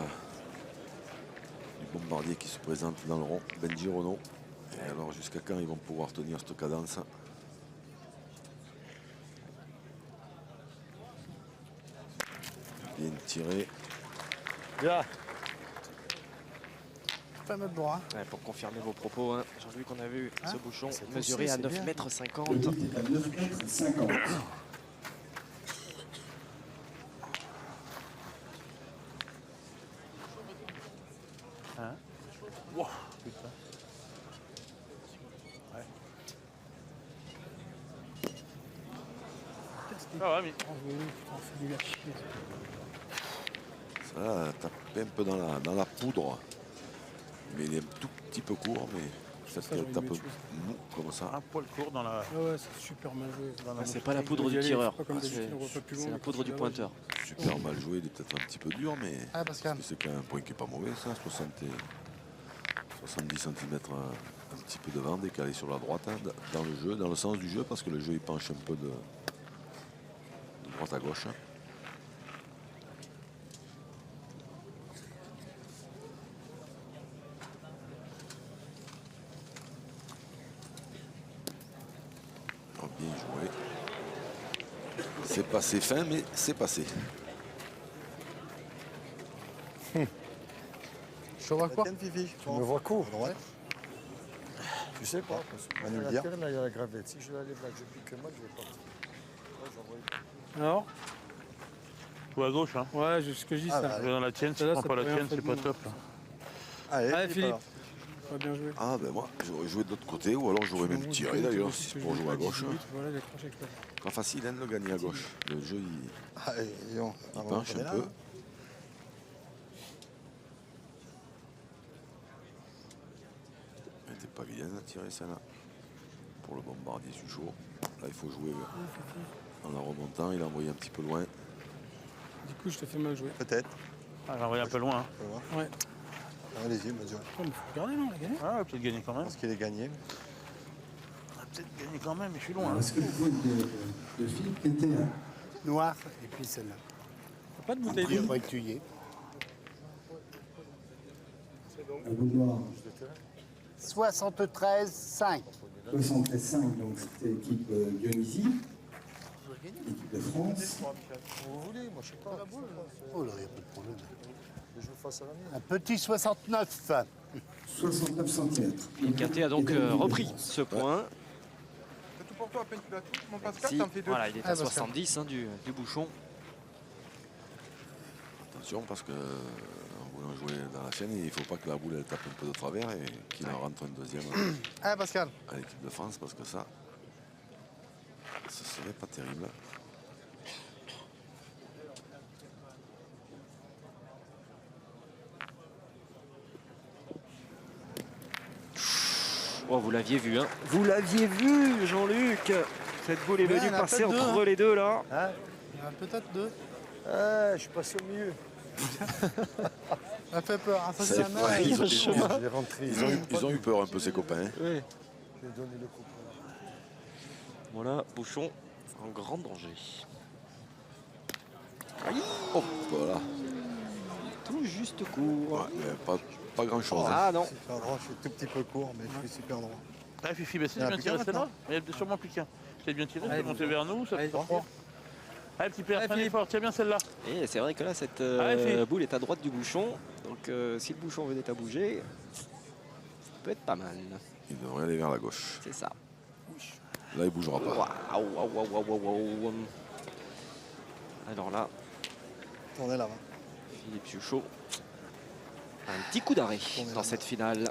bombardier qui se présente dans le rond. Benji Renault. Et alors jusqu'à quand ils vont pouvoir tenir cette cadence? Bien tiré. Bien. Pas notre droit. Ouais, pour confirmer vos propos, hein, Jean-Louis, qu'on a vu ce bouchon c'est mesuré poussé, à c'est 9 bien. mètres 50. Le but est à 9 mètres 50. Wow, putain. Qu'est-ce qu'il Ah ouais, mais. est revenu, putain, c'est lui à chier. Ça a tapé un peu dans la poudre. Mais il est un tout petit peu court, mais le fait Ça, qu'elle j'ai envie de tape mettre mou comme ça. Un poil court dans la. Ah ouais, c'est super mal joué. C'est pas la poudre faut y du aller, tireur, faut pas comme d'habitude, on va pas plus loin, c'est la mais poudre du quand pointeur. Super mal joué, il est peut-être un petit peu dur, mais Ah, Pascal. c'est quand même un point qui n'est pas mauvais, ça. 70 cm un petit peu devant, décalé sur la droite, hein, dans le jeu, dans le sens du jeu, parce que le jeu il penche un peu de droite à gauche. Alors, bien joué. C'est passé fin, mais c'est passé. Je vois quoi? Tiens, Fifi. Tu me vois court. À droite. Tu sais pas, parce que On va nous le la dire. terre, là, il y a la gravette. Si je la lève là, que je pique moi, je vais partir. Ouais, j'envoie. Alors Ou à gauche, hein. Ouais, ce que je dis, Ah, ça. bah, Je vais dans la tienne, si Là, tu ça prends pas peut la rien tienne, c'est faire pas de top. bon. Là. Allez, Allez, Philippe. alors. Pas bien joué. Ah ben moi, j'aurais joué de l'autre côté, ou alors j'aurais même tiré d'ailleurs, si c'est pour jouer à gauche. Voilà, j'ai accroché avec ça. Pas facile hein, de le gagner à gauche. Le jeu, Allez, disons. il penche un peu. Elle n'était pas vilaine à tirer celle-là. Pour le bombardier Suchot. Là, il faut jouer en la remontant. Il a envoyé un petit peu loin. Du coup, je te fais mal jouer. Peut-être. Ah, j'ai envoyé un peu loin. Hein. On va voir. Ouais. Allez-y, bonne journée. Oh, mais faut regarder, non, on a gagné. Ah, on va peut-être gagner quand Je même. pense qu'il est gagné. On va peut-être gagner quand même, mais je suis loin. Hein. Est-ce que le point de Philippe était Noir, et puis celle-là. T'as pas de bouteille Il d'eau. faut étudier. un bout noir 73-5. 73-5, donc c'était l'équipe Dionysie, l'équipe de France. Vous voulez, moi je sais pas. Oh là, il n'y a pas de problème. Je joue face à la mienne. Un petit 69. 69 cm. Quintet a donc repris ce point. C'est tout pour toi, à peine tu l'as tout. Mon Pascal, Si, t'en fais deux. voilà, il est à Ah, Pascal. 70 hein, du bouchon. Attention parce que en voulant jouer dans la chaîne, il ne faut pas que la boule elle tape un peu de travers et qu'il en rentre une deuxième Ah, Pascal. à l'équipe de France parce que ça, ce serait pas terrible. Oh, vous l'aviez vu, hein. Vous l'aviez vu, Jean-Luc. Cette boule est Ouais, venue il y en a passer peut-être deux, entre hein. les deux là. Hein? Il y en a peut-être deux. Ah, je suis passé au milieu. Ça fait peur. Hein. Ça, Ça c'est fait la peur, main. ils ont- Je l'ai rentré. Ils ont eu peur un peu ces copains. Hein. Je vais donner le coup. Voilà, bouchon en grand danger. Oh, voilà. Tout juste court. Ouais, mais pas grand chose. Ah non. Super droit, je suis tout petit peu court, mais je suis super droit. Ah, Fifi, bah, c'est Il y en a bien plus tiré qu'un celle-là. maintenant. Il y a sûrement plus qu'un. C'est bien tiré, Allez, c'est monté vers nous, ça Allez, peut sortir. trois. Allez, petit père, Allez, fais un Philippe. effort, tiens bien celle-là. Et c'est vrai que là, cette Allez, Philippe. boule est à droite du bouchon. Donc si le bouchon venait à bouger, ça peut être pas mal. Il devrait aller vers la gauche. C'est ça. Là, il bougera pas. Waouh, waouh, waouh, waouh, waouh. Alors là, Tournez là-bas. Philippe Suchot a un petit coup d'arrêt dans cette finale.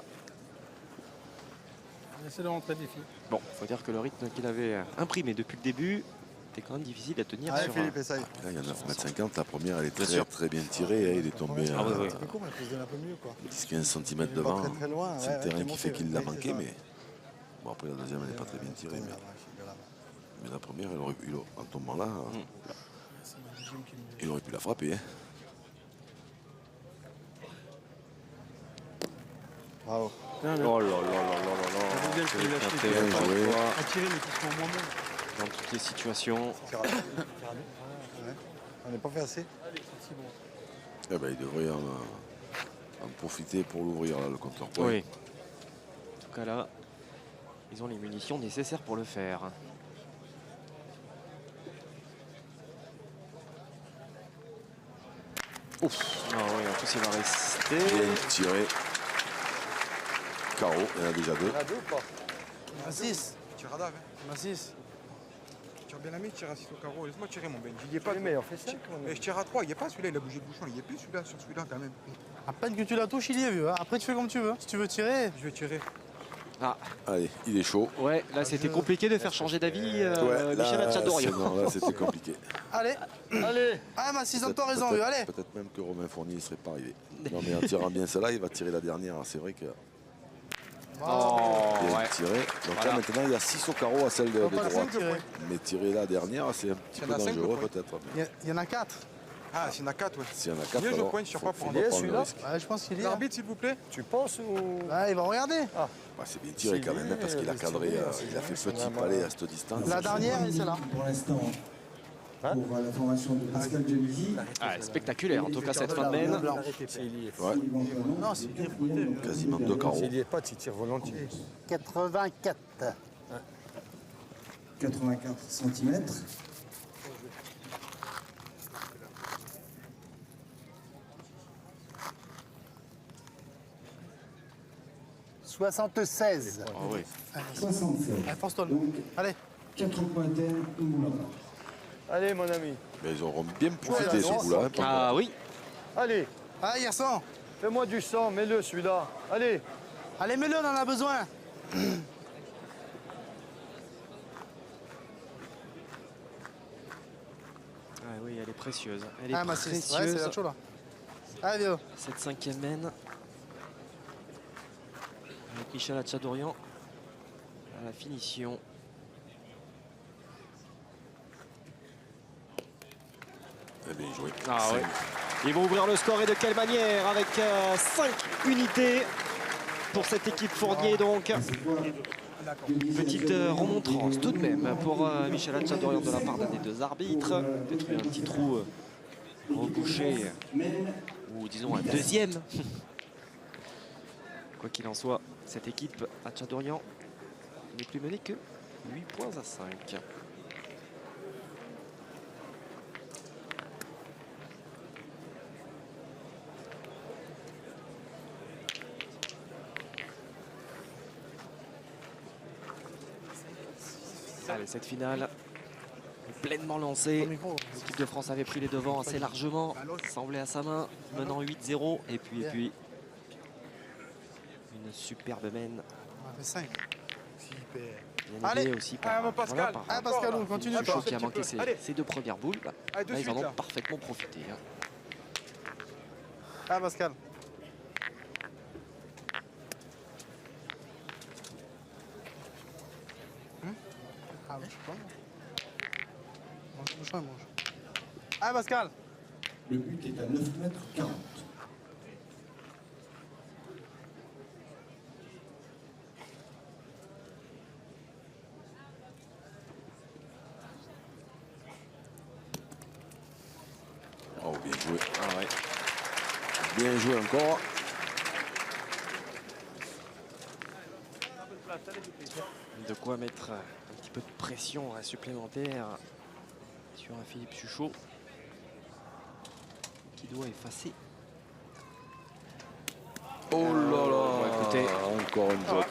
Essaye de rentrer des filles. Bon, faut dire que le rythme qu'il avait imprimé depuis le début était quand même difficile à tenir Allez, sur Philippe, essaye. Là, il y a 9,50 m. La première, elle est Bien très, sûr. très bien tirée. Hein. Il est tombé Ah oui, oui. C'est court, mais il faut se donner un peu mieux, quoi. 10-15 cm Il est pas devant. très, très loin. C'est ouais, le terrain ouais, qui monté, fait qu'il l'a oui, manqué, c'est ça. mais bon, après la deuxième, elle n'est pas très bien tirée. Tournez Mais, là-bas, je suis là-bas. mais la première, en tombant là, C'est ma deuxième qui me il aurait pu la frapper. Hein. Bravo. Bien, bien. Oh là là là là là là. La deuxième qui Quel l'a quintet, fait. Bien encore une joué. fois, À tirer, mais qui sont moins bons. dans toutes les situations. C'est raté. Ouais. On n'est pas fait assez. C'est bon. Eh ben, il devrait en profiter pour l'ouvrir, là, le compteur point. Oui. En tout cas là, ils ont les munitions nécessaires pour le faire. Ouf. Ah oui, en plus il va rester. Bien tiré. Carreau, il y en a déjà deux. Il y en a deux ou pas? Il y en a 6. Tire à dave. Il y en a 6. Tire bien la main, tire à 6 au carreau. Laisse-moi tirer mon Ben. Il y est pas. Oui, mais on fait 5 Mais je tire à 3, il n'y est pas celui-là, il a bougé le bouchon, il n'y est plus celui-là sur celui-là quand même. À peine que tu la touches, il y est, vieux. Hein. Après, tu fais comme tu veux. Si tu veux tirer, Je vais tirer. Ah. Allez, il est chaud. Ouais, là c'était compliqué de faire changer d'avis Ouais, Michel Hatchadorian. non, là c'était compliqué. Allez. Allez. Ah, ma 6 ans, t'as raison, lui, allez. Peut-être même que Romain Fournier ne serait pas arrivé. Non, mais en tirant bien celle-là, il va tirer la dernière. C'est vrai que Oh, bien ouais. tiré. Donc Voilà. là maintenant, il y a 6 au carreau à celle de Pas le droite. cinq, ouais. Mais tirer la dernière, c'est un petit Il y peu en a cinq, dangereux le point. peut-être. Il y en a 4. Ah, s'il y en a 4, ouais. S'il y en a 4, Mieux, je alors, pointe sur faut pas prendre. pas Il est prendre le celui-là risque. Ouais, je pense qu'il est là. L'arbitre, s'il vous plaît. Tu penses ou... Ouais, il va regarder. Ah, Ouais, c'est bien tiré quand même, hein, parce qu'il a cadré, il a fait petit palais à cette distance. La dernière, et c'est là. Pour l'instant, Hein? pour la formation de Pascal Dionisi. Ah, spectaculaire en tout cas cette fin de main. s'il y est, Ouais, Non, c'est bien foutu. quasiment 2 carreaux. s'il y est pas, tu tires volontiers. 84. 84 cm. « 76. Ah oui. 76. Allez, force-toi. Donc, Allez. 4 points thème, une boule. Allez, mon ami. Mais ils auront bien profité Ouais, ce non, coup-là. hein, Ah oui. Allez, Ah, Yersan. fais-moi du sang, mets-le celui-là. Allez. Allez, mets-le, on en a besoin. Ah oui, elle est précieuse. Elle est Ah, ma 6. Ouais, précieuse. c'est la chaud, là. Allez, Véo. Cette 5e main. Avec Michel Hatchadorian à la finition. Eh bien joué. Ah Cinq. ouais. Ils vont ouvrir le score et de quelle manière avec 5 unités pour cette équipe Fournier donc. Petite remontrance tout de même pour Michel Hatchadorian de la part d'un des deux arbitres. Peut-être un petit trou rebouché ou disons un deuxième. Quoi qu'il en soit, cette équipe Hatchadorian n'est plus menée que 8 points à 5. Allez, cette finale est pleinement lancée. L'équipe de France avait pris les devants assez largement, semblait à sa main, menant 8-0. Et puis une superbe main. On a fait 5. Super. Bien Allez. aidée aussi par, Ah, mon Pascal. par Ah, Pascal, on continue. Suchot qui a Un petit manqué peu. Allez. ses deux premières boules. Allez, de Là, ils en suite, ont là. parfaitement profité. Hein. Ah, Pascal. Ah, je sais pas. Mange, mange. Ah, Pascal. Le but est à 9 mètres 40. Oh, bien joué. Ah ouais. Bien joué encore. De quoi mettre un petit peu de pression supplémentaire sur un Philippe Suchot qui doit effacer. Oh là là. Bon, écoutez. Encore une faute.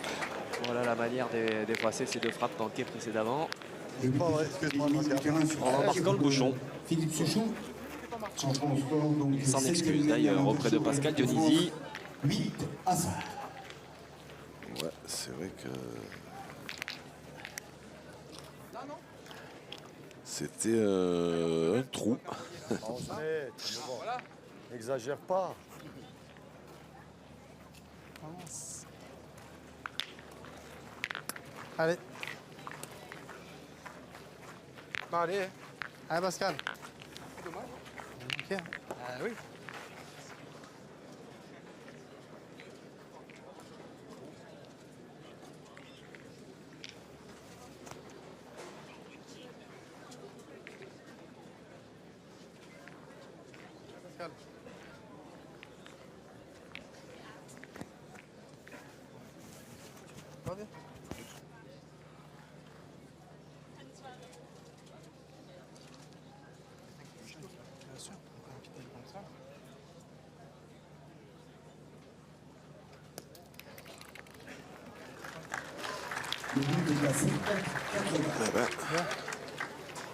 Voilà la manière d'effacer ces deux frappes manquées précédemment. Le but vrai, est excuse-moi, éliminé du Pascal. terrain sur En la marquant le bouchon. Philippe Suchot. Changement au score, donc, Il s'en septième excuse gagnant d'ailleurs de auprès de Suchot, Pascal l'équipe de Dionisi. France, 8 à 5. Ouais, c'est vrai que c'était un trou. On se met, tu me vois. N'exagère pas. Allez. Bah, allez. Allez, Pascal. Ok. Ah oui. Pascal. Va bien. Bien sûr, un capitaine comme ça. Le but est à 5 mètres 80. Eh ben,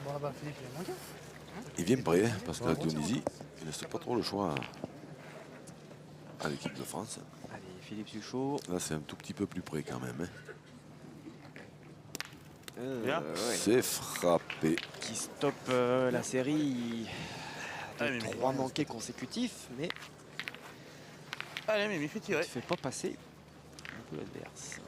Bon, là-bas, Philippe, il a manqué. il vient prêt, parce que la Tunisie, il ne laisse pas trop le choix à l'équipe de France. Allez, Philippe Suchot. Là, c'est un tout petit peu plus près quand même. Hein. Bien. Ouais. C'est frappé. Qui stoppe la série Allez, de Mimi. 3 manqués consécutifs, mais Allez, Mimi, fais ne tirer. fait pas passer un peu l'adverse.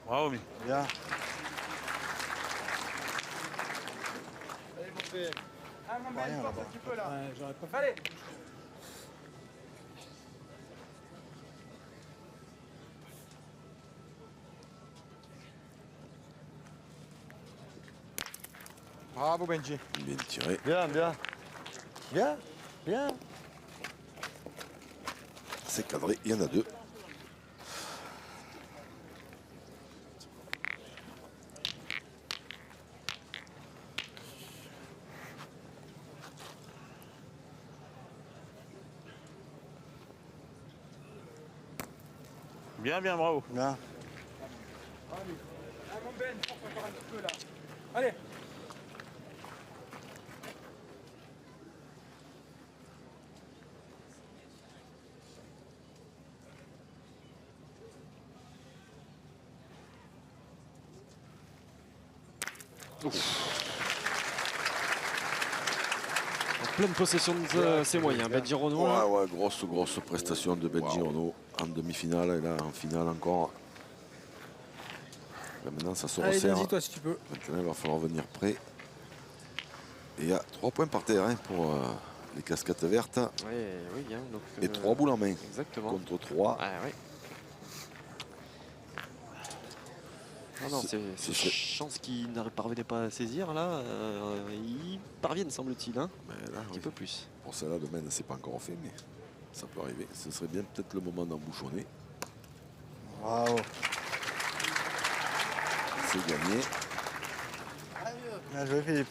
Bravo, Mimi. Bien. Rien là-bas. Ouais, j'aurais pas fait. Allez. Bravo Benji. Bien tiré. Bien, bien. Bien, bien. C'est cadré. Il y en a 2. Bien, bien, bravo. Bien. Ah mon Ben, force encore un petit peu là. Allez. En pleine possession de ses moyens. Benji Renaud. là. Ouais, grosse prestation de Benji Renaud en demi-finale et là en finale encore. Là, maintenant ça se Allez, resserre. vas-y toi si tu peux. Maintenant il va falloir venir prêt. Et il y a 3 points par terre hein, pour les casquettes vertes Ouais, oui, hein, donc, et 3 boules en main Exactement. contre 3. Ah, ouais. Non, C'est c'est une chance qu'ils ne parvenaient pas à saisir là. Ils parviennent, semble-t-il, hein, Mais là, un petit oui, peu plus. pour celle-là, demain, c'est pas encore fait, mais ça peut arriver. Ce serait bien peut-être le moment d'embouchonner. Bravo. C'est gagné. Bien joué, Philippe.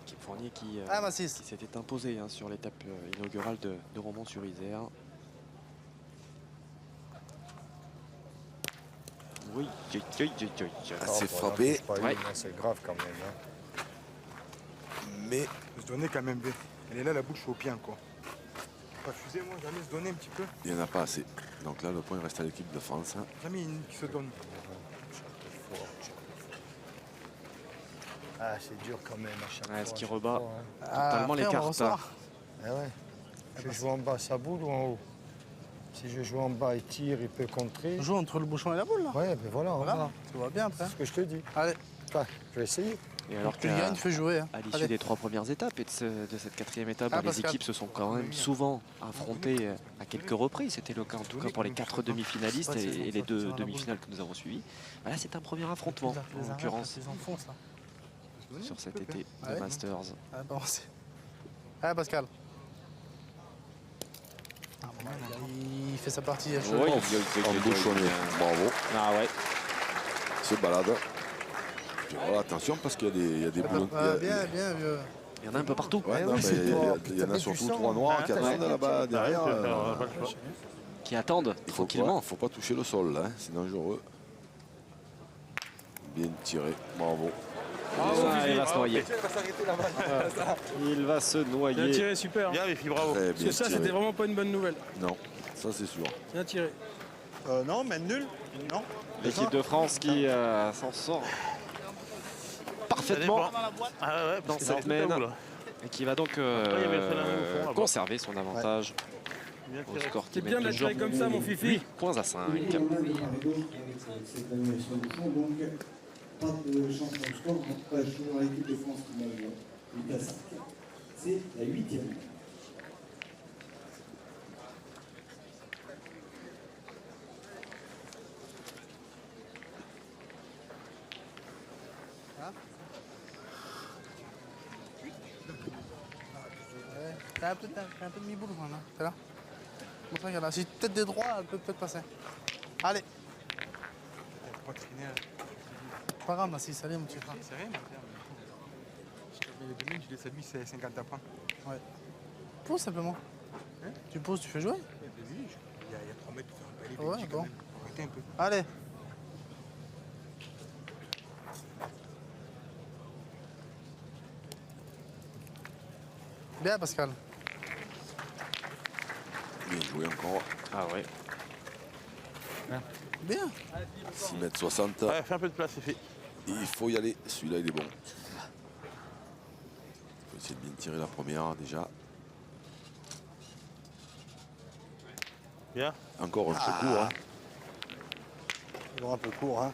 Philippe Fournier qui Massys. s'était imposé hein, sur l'étape inaugurale de Romans-sur-Isère. Oui, Ah, c'est frappé, C'est pas Ouais. une, hein, c'est grave quand même. Hein. mais Se donner quand même bien. Elle est là, la bouche au pied encore. Pas fusé moi, jamais se donner un petit peu. il n'y en a pas assez. Donc là, le point reste à l'équipe de France. Hein. Jamais une qui se donne. Ah, c'est dur quand même à chaque Ouais, fois. ce qui à chaque rebat. fois, hein. Totalement les cartes. Ah ouais. Je joue en bas sa boule ou en haut? Si je joue en bas, il tire, il peut contrer. On joue entre le bouchon et la boule là. Ouais, mais voilà, Voilà, voilà. tu vois bien après. C'est ce que je te dis. Allez, Enfin, je vais essayer. Et alors tu gagnes, tu fais jouer. Hein. à l'issue Allez. des 3 premières étapes et de cette 4e étape, Ah, les Pascal. équipes se sont quand même souvent affrontées à quelques reprises. C'était le cas en tout cas pour les 4 demi-finalistes Ouais, c'est et les ça, 2 c'est dans la demi-finales que nous avons suivies. Là, c'est un premier affrontement en l'occurrence Les enfonces là. sur cet été Ouais. de Masters. Allez, balance. Allez, Pascal. Ah, bon, il fait sa partie. à chaud. Oui, Embouchonné. Bravo. Ah ouais. Se balade. Puis voilà, attention parce qu'il y a des boulons. Bien, bien, vieux. Il y en a un peu partout. Ouais, non, oui, mais c'est il y a- toi. il y en a T'as surtout du sang. 3 noirs qui attendent là-bas derrière. Qui attendent Il faut tranquillement. faut pas toucher le sol là, hein, c'est dangereux. Bien tiré, bravo. Ah, il va se noyer. Elle va s'arrêter là-bas. Il va se Bien noyer. tiré, super. Bien, Fifi, bravo. Très Parce bien que ça, tiré. c'était vraiment pas une bonne nouvelle. Non, ça c'est sûr. Bien tiré. Non, mais nul. Non. L'équipe de France qui s'en sort parfaitement Ah ouais, dans parce que ça cette va être main tout à vous, là. et qui va donc il y avait le phénomène au fond, là-bas. conserver son avantage Bien au tiré. score qui C'est met bien de la toujours tirer comme ça, mon Fifi. 8 points à 5. Et on a des paris d'eau avec cette annulation de fond, donc pas de changement de score. En tout cas, je suis dans l'équipe de France qui m'a 8 à 5. C'est la 8e. T'as un peu de mi-boule, moi, là. T'es là? Montre, regarde là. Si peut-être des droits, elle peut peut-être passer. Allez. Pas traîner. Pas grave, si ça allait, mon petit frère. C'est rien, je t'avais les demi, je laisse à lui, c'est 50 à prendre. Ouais. Pose simplement. Hein? Tu poses, tu fais jouer. Il y a 3 mètres pour faire un palais. Ouais, Benji, bon. quand même. Arrêtez un peu. Allez. Bien, Pascal. Bien joué encore. Ah ouais. Bien. 6,60 m. Ouais, fais un peu de place, Fifi. Il faut y aller. Celui-là, il est bon. Il faut essayer de bien tirer la première déjà. Bien. Encore un peu court. Hein. Toujours un peu court, hein.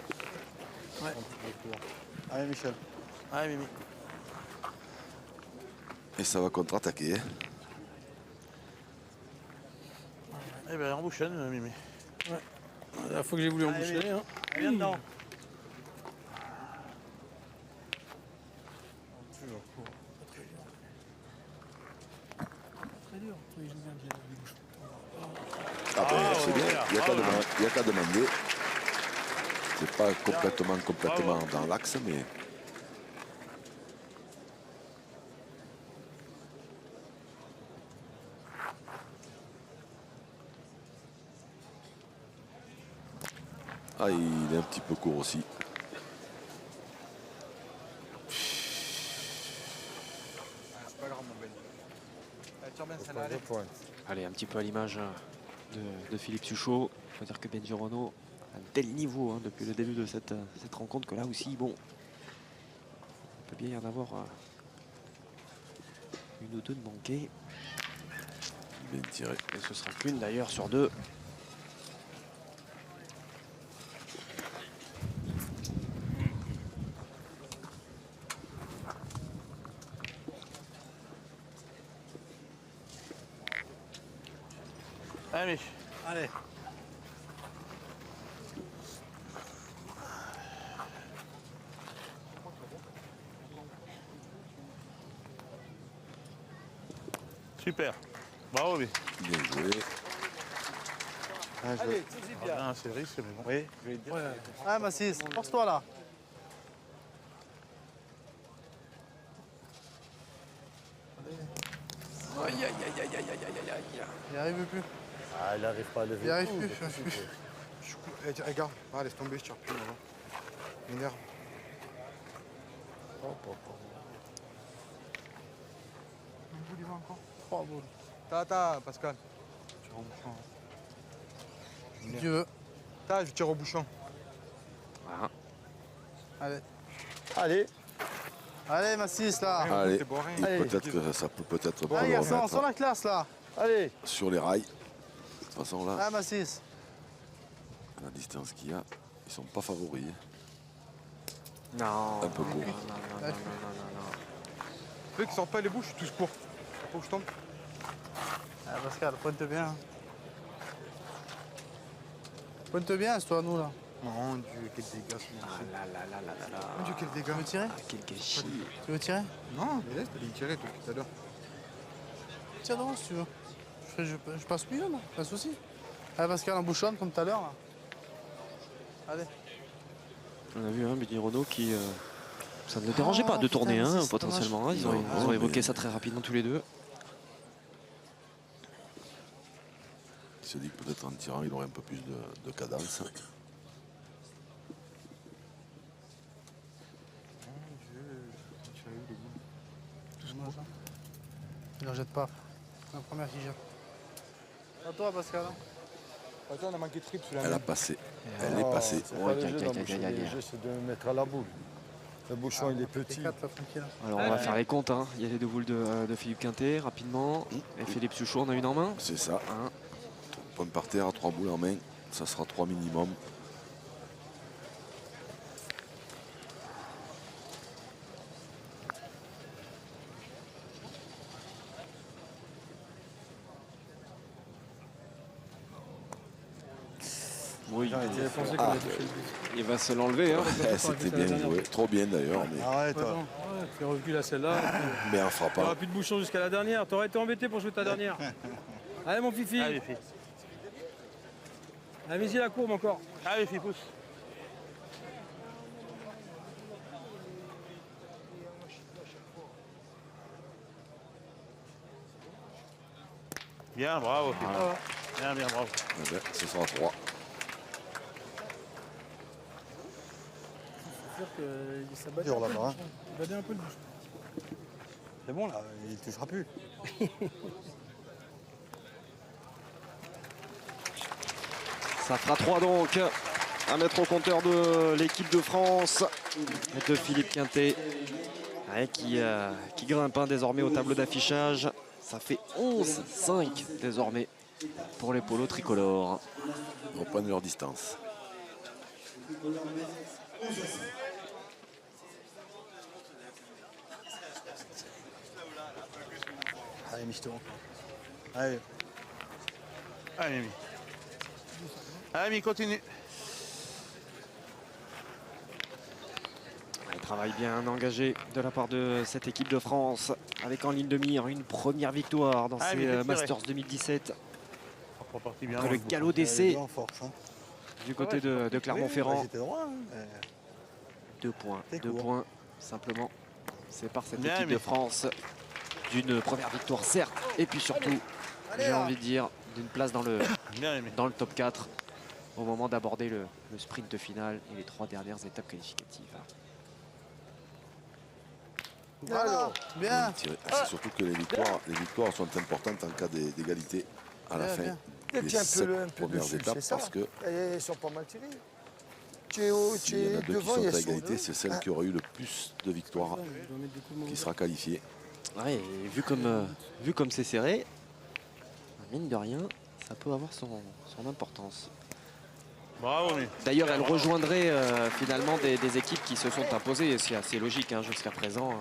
Ouais. Un petit peu court. Allez, Michel. Allez, Mimi. Et ça va contre-attaquer. Hein. Eh ben, embouchonne, Mimi. La fois que j'ai voulu emboucher. Hein. Viens dedans. Toujours court. Très dur. Oui, je viens de les bouchons. Ah ben, c'est bien. voilà. Il n'y a qu'à demander. C'est pas complètement dans l'axe, mais ah, il est un petit peu court aussi. C'est pas grave, mon Ben. Tire bien Faut celle-là, pas allez. de pointe. Allez, un petit peu à l'image de Philippe Suchot. Il faut dire que Benji Renaud a un tel niveau hein, depuis le début de cette rencontre que là aussi, bon, il peut bien y en avoir une ou deux de manquées. Bien tiré. Et ce sera qu'une d'ailleurs sur deux. Allez, Mich. Allez. Super. Bravo, Mimi. Bien joué. Ah, je- Allez, c'est bien. Ah, c'est risque, mais bon. Oui, je vais te dire. Ah, Massis, force-toi là. Aïe, aïe, aïe, aïe, aïe, aïe, aïe, aïe. Il n'y arrive plus. Ah, il n'arrive pas à lever. Il n'y arrive tout, plus. il est je suis plus. Je suis cool. Eh, regarde. Ah, laisse tomber, je tire plus maintenant. M'énerve. Hop, hop, hop. Une boule, il va encore. 3 boules. Tata, Pascal. Je tire au bouchon. Si tu veux. Ta, je tire au bouchon. Voilà. Allez. Allez, Allez, Massis là. Allez. T'es bourré. Et Allez. peut-être que ça peut peut-être pas Allez, le garçon, remettre sur la classe là. allez. sur les rails. De toute façon là, Ah, Massis. la distance qu'il y a, ils sont pas favoris. Non. Un peu court. Non, non, non, non, non. Ceux qui sortent pas les bouches, tous courts. Faut que je tombe. Ah, Pascal, pointe bien. Pointe bien, c'est toi, nous là. Mon Dieu, quel dégât ce Ah morceau. là là là là là là. Mon Dieu, quel Tu dégât. veux tirer? Ah, quel gâchis. Tu veux tirer? Non, mais laisse, t'as dit tirer depuis tout à l'heure. Tiens devant si tu veux. Je passe mieux, non? Pas de souci. Allez, Pascal, en bouchonne comme tout à l'heure là. Allez. On a vu hein, Benji Renaud qui. Ça ne le dérangeait pas de putain, tourner mais hein, c'est potentiellement. Hein. Ils ont, Non, ils ont mais- évoqué ça très rapidement tous les deux. Il se dit que peut-être en tirant, il aurait un peu plus de cadence. Il en jette pas. La première qui jette. À toi, Pascal. Attends, on a manqué de trip sous la Elle a main. passé. Elle Non, est passée. C'est pas le Aïe, jeu aïe, d'emboucher. aïe, aïe, aïe. Le jeu, c'est de mettre à la boule. Le bouchon, il est petit. 4 là, tranquille. Alors on va faire les comptes. Hein. Il y a les deux boules de Philippe Quintet rapidement. Et Philippe Suchot, on a une en main. C'est ça. Hein. Point par terre, 3 boules en main. Ça sera 3 minimum. Oui, J'ai pensé qu'on Ah. avait fait le but. il va se l'enlever. Hein. Ouais, c'était bien joué. Trop bien d'ailleurs. Mais, Arrête, toi. Attends, ouais, tu recules à celle-là. mais en Il n'y aura frappant. plus de bouchon jusqu'à la dernière. T'aurais été embêté pour jouer ta dernière. Allez, mon Fifi. Allez, Fifi. Allez, vas-y la courbe encore. Allez, Fifi, pousse. Bien, bravo, Fifi. Bien, bien, bravo. Eh ben, ce sera 3. C'est sûr que ça battait Dur un peu le là-bas, hein. bouchon. Il battait un peu le bouchon. C'est bon là, il touchera plus. Ça fera 3 donc à mettre au compteur de l'équipe de France de Philippe Quintet, ouais, qui grimpe hein, désormais au tableau d'affichage. Ça fait 11-5 désormais pour les polos tricolores. Ils reprennent leur distance. Allez, Michto. Allez. Allez, Mimi. Allez, Mimi, continue. Un travail bien engagé de la part de cette équipe de France, avec en ligne de mire une première victoire dans ces Masters 2017. Reparti bien. Après le galop d'essai En force, hein. du côté de Clermont-Ferrand. J'étais droit, hein, mais 2 points, C'est 2 court. points simplement. C'est par cette Bien, équipe mais- de France d'une première victoire certes, et puis surtout, j'ai envie de dire, d'une place dans le Bien aimé. top 4 au moment d'aborder le sprint final et les 3 dernières étapes qualificatives. Voilà, bien. Tiré. C'est surtout que les victoires sont importantes en cas d'égalité à la Bien, fin bien. des Tiens un peu 7 un peu premières dessus, étapes c'est ça. parce que Ils sont pas mal tirés. Tu es, tu s'il y en es a 2 qui devant, sont il y a à égalité, Sauveur. c'est celle qui aura eu le plus de victoires Il doit mettre des coups de main. qui sera qualifiée. Ouais, et vu comme c'est serré, mine de rien, ça peut avoir son importance. Bravo, Mimi. D'ailleurs, elle rejoindrait finalement des équipes qui se sont imposées, et c'est assez logique hein, jusqu'à présent.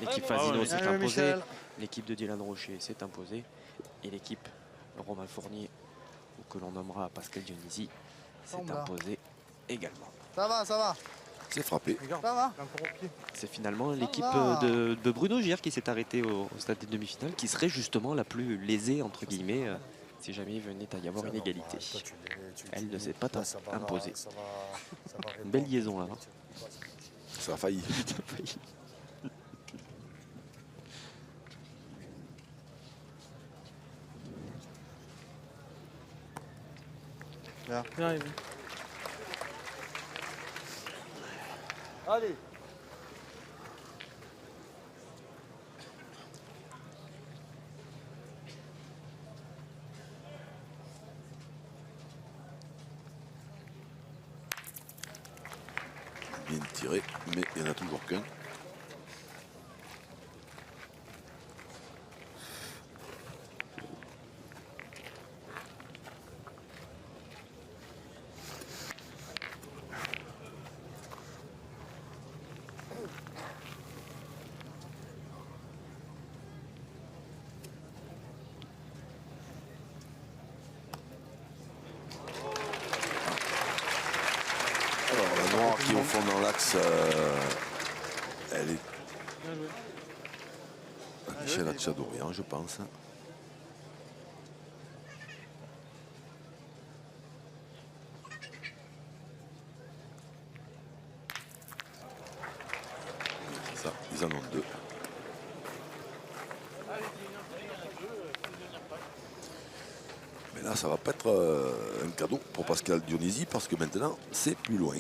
L'équipe Fasino s'est Bien joué, imposée, Michel. l'équipe de Dylan Rocher s'est imposée, et l'équipe Romain Fournier, ou que l'on nommera Pascal Dionisi, s'est Tombe là. imposée également. Ça va, ça va. C'est frappé. Regarde, Ça va. il est encore au pied. C'est finalement l'équipe va. de Bruno Gire qui s'est arrêtée au stade des demi-finales, qui serait justement la plus lésée, entre guillemets, si jamais il venait à y avoir une égalité. Elle ne s'est pas imposée. Une belle liaison là. Hein. Ça a failli. Bien, Yves. Allez. Bien tiré, mais il n'y en a toujours qu'un. Alors la noire qui est au fond dans l'axe, elle est à Michel Hatchadorian, je pense. C'est ça, ils en ont 2. Mais là, ça va pas être un cadeau pour Pascal Dionisi parce que maintenant, c'est plus loin.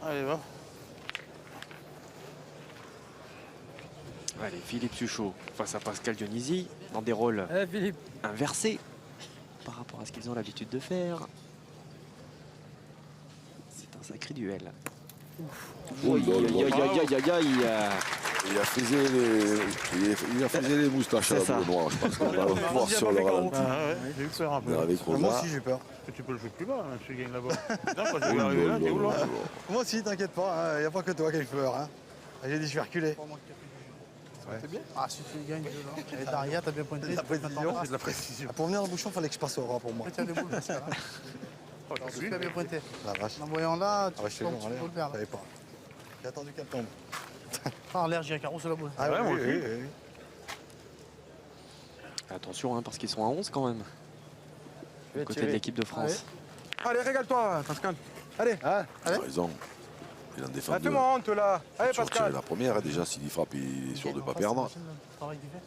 Allez, va. Allez, Philippe Suchot face à Pascal Dionisi dans des rôles Eh, Philippe. inversés par rapport à ce qu'ils ont l'habitude de faire. C'est un sacré duel. Oh là là. Aïe. Il a fait les moustaches à C'est la ça. boule noire. Je pense qu'on va le voir sur le ralenti. Ah ouais, j'ai eu peur un peu. Mais avec Moi Rosa. aussi, j'ai peur. Tu peux le jouer plus bas, hein, tu gagnes là-bas. Non, quand tu Oh vas là arriver là, là t'es où là là là. Moi aussi, t'inquiète pas, il n'y a pas que toi qui as eu peur. Hein. J'ai dit, je vais reculer. Ah, si tu gagnes, là. Et Daria, t'as bien pointé. La précision. C'est de la précision. Ah, pour venir au bouchon, il fallait que je passe au rat pour moi. Tu as des boules, Pascal. Hein. Oh, Tu as bien pointé. La vache. En voyant là, Ah ouais, je tu te peux jure, le allez, je perdre. savais pas. J'ai attendu qu'elle tombe. Ah, l'air, j'ai un carreau sur la boule. Ah Ouais, moi oui, aussi. oui, oui. Attention, hein, parce qu'ils sont à 11 quand même. Du côté de l'équipe de France. Allez, régale-toi, Pascal. Allez, Il a raison. Il en défend à tout deux. le monde, là. Allez, Toujours tirer Pascal. la première, déjà s'il y frappe, il est sûr de ne pas C'est perdre. machine, le travail qu'il fait.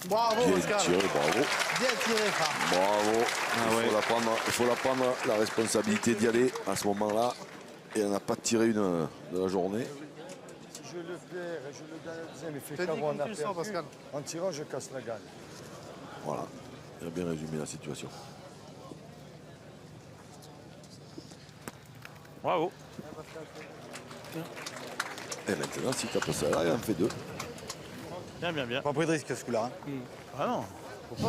Bravo, Bien Pascal. tiré, bravo. Bien tiré, frère. Bravo. Ah Il faut la prendre la responsabilité d'y aller à ce moment-là. Et on n'a pas tiré une de la journée. Si je le perds et je le gagne la deuxième, il fait T'as dit carreau, on comme a tu le sens, perdu. Pascal. En tirant, je casse la gagne. Voilà. Il a bien résumé la situation. Bravo. Et maintenant, s'il tape ça là, il en fait 2. Bien, bien, bien. Pas pris de risque ce coup-là. Hein. Ah non. Vous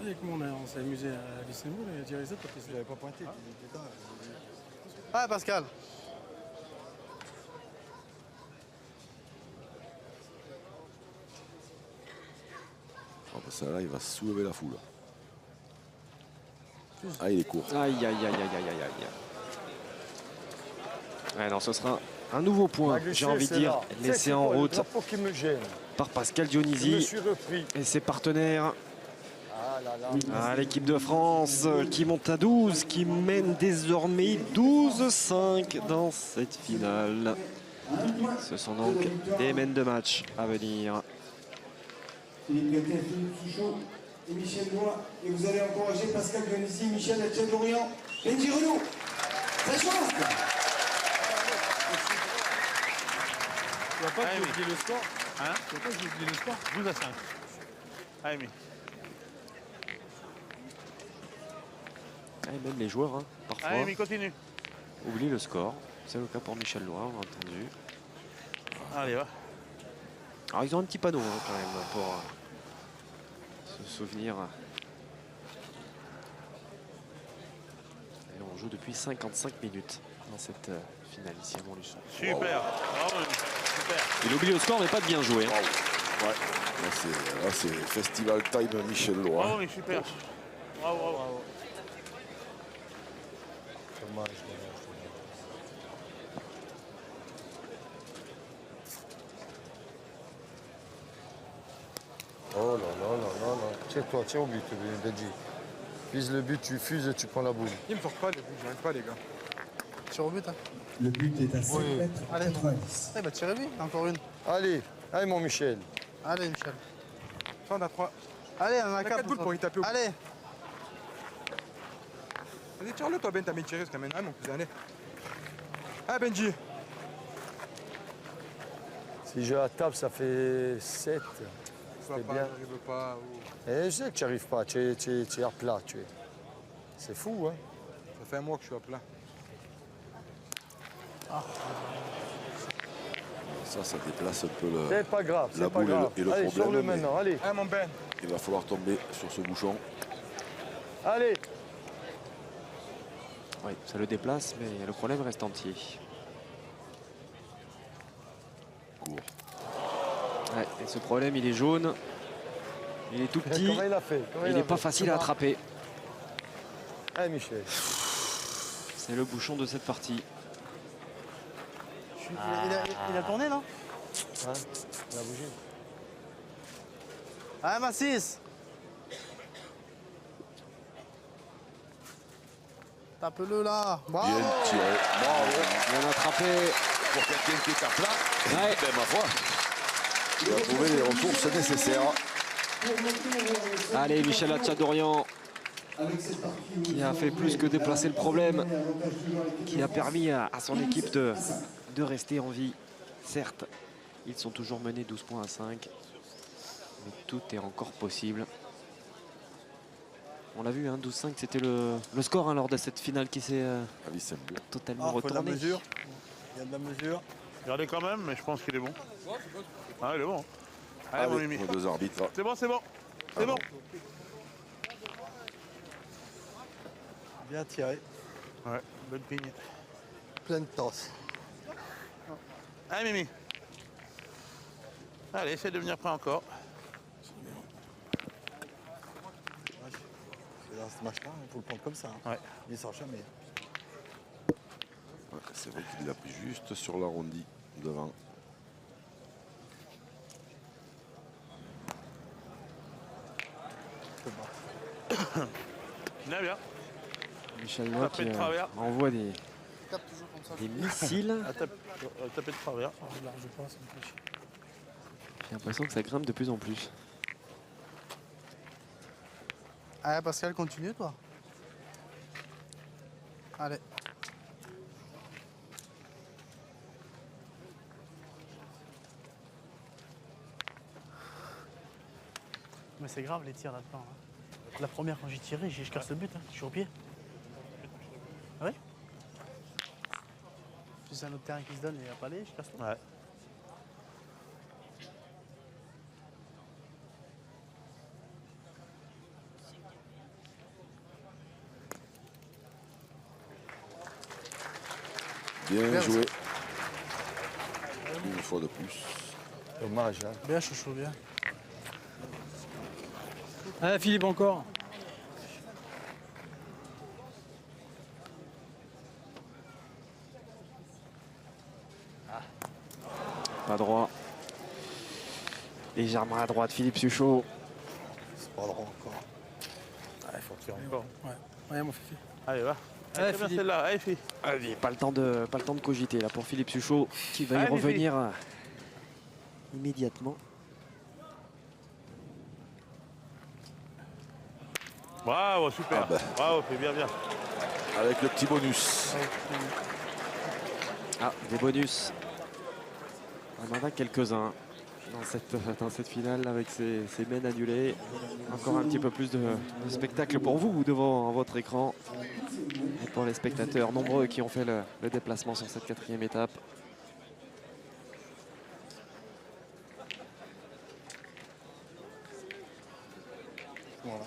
savez comment on s'est amusé à laisser le et à tirer ça, taper ça. Il n'avait pas pointé. Ouais, Pascal. Ça là, il va soulever la foule. Ah, il est court. Aïe, aïe, aïe, aïe, aïe, aïe, aïe. Ouais, non, ce sera un nouveau point, j'ai envie de dire, laissé en route Le drapeau qui me gêne. par Pascal Je me Dionisi suis repris. et ses partenaires. Ah là là. Ah, l'équipe de France qui monte à 12, qui mène désormais 12-5 dans cette finale. Ce sont donc des mènes de match à venir. Philippe Gattin, Philippe Souchon et Michel Lois. Et vous allez encourager Pascal Dionisi, Michel Hatchadorian, Benji Renaud. Ça chance. Tu vas pas Ah, oui. oublier le score. Hein? Tu vas pas oublier le score. 12 à 5. Allez, mais. Ah, et même les joueurs, hein, parfois, Allez, mais continue. oublient le score. C'est le cas pour Michel Lois, on a entendu. Allez, va. Alors ils ont un petit panneau hein, quand même pour se souvenir. Et on joue depuis 55 minutes dans cette finale ici à Montluçon. Super. Bravo, super. Il oublie le score mais pas de bien jouer. Hein. Ouais. Là, c'est Festival Time Michel Lois. Bravo, mais super. Bravo, bravo. Dommage, dommage. Oh là là là là là. Tiens-toi, tiens au but, Benji. Vise le but, tu fuses et tu prends la boule. Il me sort pas, les buts, j'arrive pas, les gars. Tire au but, hein. Le but est à 5 Oui. mètres Allez, 90. Eh bah, tirez lui, encore une. Allez, allez mon Michel. Allez, Michel. Ça, on a 3. Allez, on a On a 4 boules pour y taper au bout. Allez. Vas-y, tire-le, toi, Ben, t'as mis tiré, ça t'amène mon cousin, allez. Ah, Benji. Si je la tape, ça fait 7. Ça va C'est pas, bien. j'arrive pas. ou- Et je sais que tu n'y arrives pas, tu es à plat. C'est fou, hein. Ça fait un mois que je suis à plat. Ça déplace un peu le. C'est pas grave, La c'est pas boule et le- grave. et le Allez, problème, sors-le mais- maintenant, allez. Ah, mon Ben. Il va falloir tomber sur ce bouchon. Allez. Oui, ça le déplace mais le problème reste entier. Court. Ouais, et ce problème il est jaune. Il est tout petit. Comment il a fait? Comment Il a n'est pas fait? facile à attraper. Allez, Michel. C'est le bouchon de cette partie. Il a tourné, non? Hein? Il a bougé. Allez, Massis. Tape-le là. Bravo. Bien tiré. Bravo. Bien attrapé. Pour quelqu'un qui est à plat, Ouais. ben ma foi, il va trouver les ressources nécessaires. Allez, Michel Hatchadorian Avec cette partie où qui a fait plus que déplacer le problème, qui a permis à son équipe de rester en vie. Certes, ils sont toujours menés 12 points à 5, mais tout est encore possible. On l'a vu, hein, 12-5, c'était le score hein, lors de cette finale qui s'est Ah, Wissembourg. totalement Faut de la retourné. mesure. Il y a de la mesure. Regardez quand même, mais je pense qu'il est bon. Ah, il est bon. Allez, mon Allez, Mimi. nos deux arbitres. C'est bon, c'est bon. C'est bon. Bien tiré. Ouais, bonne pigne. Pleine tasse. Allez, Mimi. Allez, essaie de venir près encore. Dans ce match-là, il faut le prendre comme ça. Hein. Ouais. Il ne sort jamais. Ouais, c'est vrai qu'il l'a pris juste sur l'arrondi devant. Bien, bien. Michel Lois Tapé qui de travers. envoie des Tape toujours comme ça. missiles. Tapé de travers. Je large pas, ça me fait chier. J'ai l'impression que ça grimpe de plus en plus. Allez, Pascal, continue, toi. Allez. Mais c'est grave les tirs là-dedans. Hein. La première, quand j'ai tiré, je casse le but. Hein. Je suis au pied. Ah ouais. Si c'est un autre terrain qui se donne et il n'y a pas les, je casse tout. Ouais. Bien joué. Une fois de plus. Dommage, hein. Bien, chouchou, bien. Ah, Philippe, encore. Pas droit. Légèrement à droite, Philippe Suchot. C'est pas droit encore. Il faut tirer encore. Ouais, mon Fifi. Allez, va. Allez, Allez, Philippe. celle-là. Allez, Philippe. Allez, pas le temps de cogiter là pour Philippe Suchot qui va y Allez, revenir immédiatement. Bravo, super. Ah bah. Bravo, fais bien, bien. Avec le petit bonus. Ah, des bonus. On en a quelques-uns dans cette finale avec ces mènes annulés. Encore un petit peu plus de spectacle pour vous devant votre écran. Et pour les spectateurs nombreux qui ont fait le déplacement sur cette 4e étape.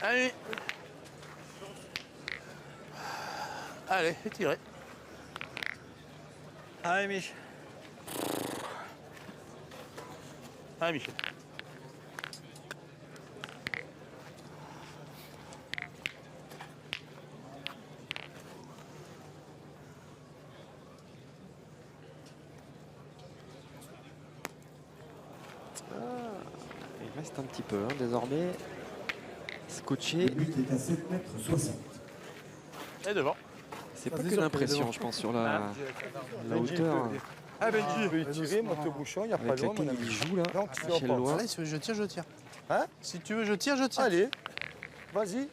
Allez. Allez, fais tirer. Allez, Mich. Allez, Michel. Il reste un petit peu désormais. Scotché. Le but est à 7 mètres 60. Et devant. C'est pas c'est que sûr l'impression, qu'il est je pense, sur la hauteur Ah, Benji. Ah, Tu peux tirer, monte au bouchon, il n'y a pas avec loin, mon laquelle ami. il joue là. Non, tu Michel tires pas. Loin. Allez, si tu veux, je tire, je tire. Hein? Si tu veux, je tire, je tire. Allez, vas-y.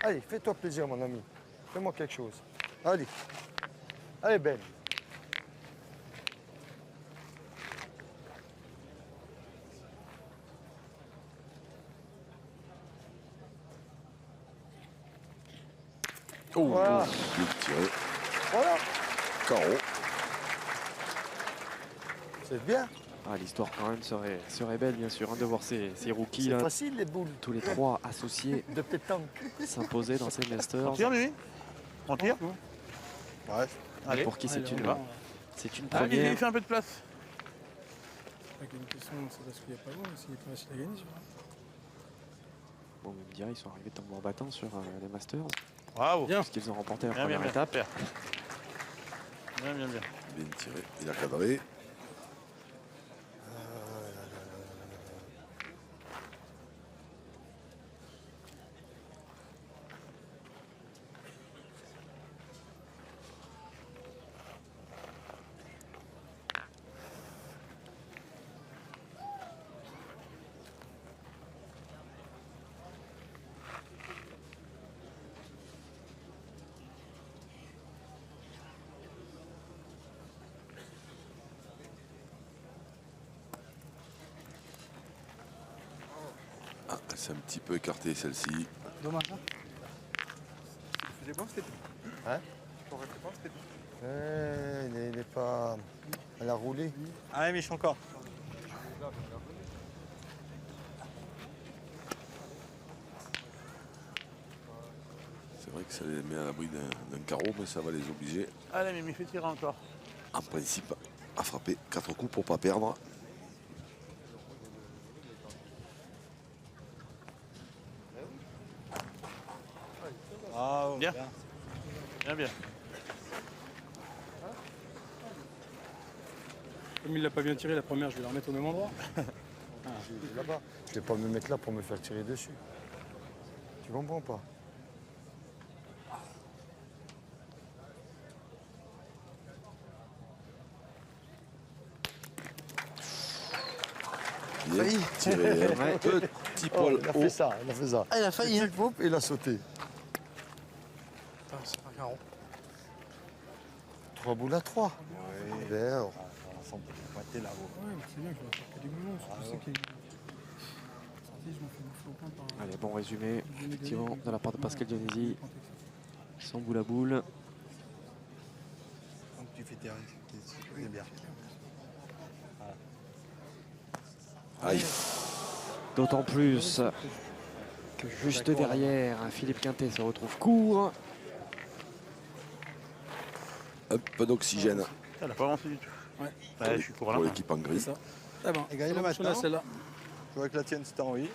Allez, fais-toi plaisir, mon ami. Fais-moi quelque chose. Allez. Allez, Ben. Oh, Voilà. bien tiré. Voilà. Carreau. C'est bien. Ah, l'histoire quand même serait belle bien sûr de voir ces rookies C'est là, facile, les boules. tous les trois associés De pétanque. s'imposer dans ces Masters. On tire, Mimi. On tire. Ouais. Allez. Pour qui c'est Allez, une, on va. c'est une Allez, première. il fait un peu de place. Avec une question, c'est parce qu'il n'y a pas loin, s'il est pas facile à gagner. Celui-là. Bon, on me dirait ils sont arrivés tambour battant sur les Masters Bravo. Bien. parce qu'ils ont remporté la Bien, bien, première bien. étape. Super. Bien, bien, bien. Bien tiré. Il a cadré. Ah, elle s'est un petit peu écartée celle-ci. Dommage. Hein. Tu faisais bon, c'était. Hein? T'aurais fait bon, c'était. Il n'est pas... Elle a roulé. Allez, Mich, encore. C'est vrai que ça les met à l'abri d'un carreau, mais ça va les obliger, Allez, Mimi, fais tirer encore. en principe, à frapper 4 coups pour ne pas perdre. Ah, Bien. Bien, bien. Comme il l'a pas bien tiré la première, je vais la remettre au même endroit. Là-bas. Je vais pas me mettre là pour me faire tirer dessus. Tu comprends pas? Bien tiré. Ouais. petit Oh, poil il a haut. fait ça, il a fait ça. Ah, il a failli. Hein. Hop, il a sauté. Putain, c'est un carreau. 3 boules à 3. Oui. Vert. On sent pointer là-haut. Ouais, mais c'est bien qu'il va sortir des boulons. C'est pour ça qu'il sorti, je m'en fais bouffer au pain par. Allez, bon résumé, effectivement, de la part de Pascal Dionisi. Sans boule à boule. Donc tu fais tes risques, c'est bien. Aïe. D'autant plus que juste derrière, Philippe Quintet se retrouve court. Un peu d'oxygène Elle a pas avancé du tout. Ouais. Ouais, je suis pour là. pour l'équipe en gris. C'est ça. Ah ben, Et gagner le match, là, non celle-là. Jouer avec la tienne si t'as envie.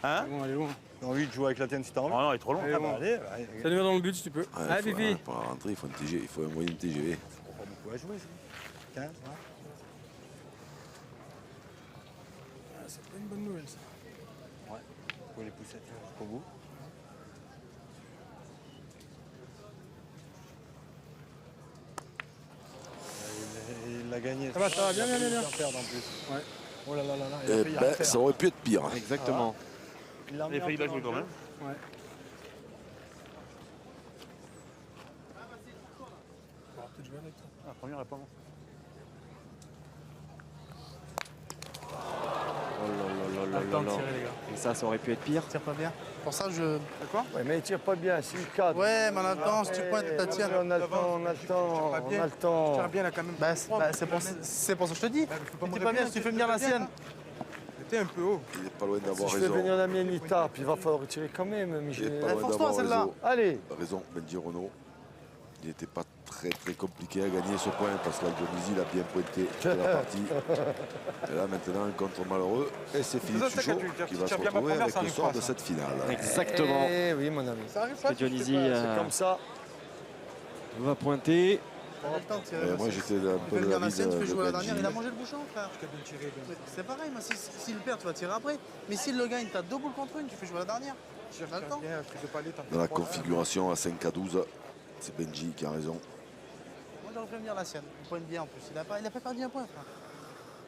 Hein? Bon, allez, loin. T'as envie de jouer avec la tienne si t'as Oh envie. non, il est trop long. Allez, Ah bon, bah, allez, Ça lui va dans le but si tu peux. Ouais, Ah, faut- Fifi. pour rentrer, il faut un TG, il faut un moyen de TGV. pas beaucoup à jouer, ça. 15, hein. Ah, c'est pas une bonne nouvelle, ça. Faut les pousser jusqu'au bout. Il l'a gagné. Ça va, bien, bien, bien, bien. Il perdre en plus. Ouais. Oh là là là là, il a Eh failli ben, refaire. ça aurait pu être pire. hein. Exactement. Il l'a il a failli la jouer quand même. Ouais. On va peut-être jouer avec toi. La première, elle a pas avancé. Oh là là là là là. les gars. Et ça aurait pu être pire. Tire pas bien. Pour ça, je. D'accord. Ouais, mais il tire pas bien, c'est le cadre. Ouais, mais en même temps, si tu pointes ta tire. On a le temps, on a le temps, on a le temps. Tire bien là quand même. Bah, c'est pour ça que je te dis. faut pas Tu monter pas bien, bien, si tu fais venir la sienne. T'es un peu haut. Il n'est pas loin Si d'avoir je fais raison. venir la mienne, il tape, il va falloir retirer quand même. Mais Il n'est j'ai- pas loin force-toi, d'avoir celle-là. raison. Allez, Raison, Benji Renault. Il n'était pas très compliqué à gagner ce point parce que Dionisi l'a bien pointé toute la partie. Et là maintenant un contre malheureux et c'est Philippe ça, Suchot quand tu qui va se tires bien ma retrouver première, avec ça le arrive sort pas, de ça. cette finale. Exactement. Eh oui, mon ami. Ça arrive Parce que Dionisi C'est comme ça. va pointer. T'auras le temps de tirer. Et moi j'étais un Il peu fait de venir la l'avis sienne, tu fais de jouer la dernière. Benji. Il a mangé le bouchon, frère. Mais c'est pareil, moi, s'il le perd, tu vas tirer après. Mais s'il le gagne, t'as deux boules contre une, tu fais jouer la dernière. T'as le temps. Dans la configuration à 5 à 12, c'est Benji qui a raison. Moi, j'aurais fait venir la sienne. Il pointe bien en plus. Il a pas perdu un point, frère.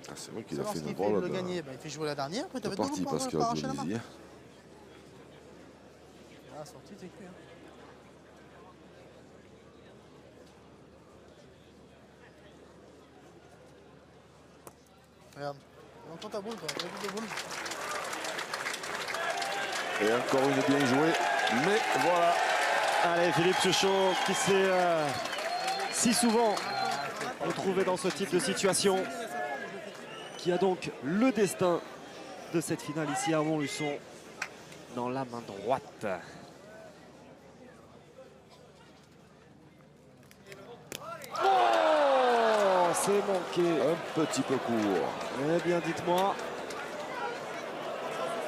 Ah, c'est vrai qu'il C'est a fait lorsqu'il une fait drôle le gagner, bah, il fait jouer la dernière. Après, de t'avais deux partie boules parce pour qu'il a arracher la main. Dionisi. Ah, sortie, c'est cuit. Hein. Regarde. Entends ta boule, toi. T'as vu de boule. Et encore une bien jouée, mais voilà. Allez, Philippe Suchot qui s'est si souvent retrouvé dans ce type de situation, qui a donc le destin de cette finale ici à Montluçon dans la main droite. Oh, c'est manqué. Un petit peu court. Eh bien, dites-moi.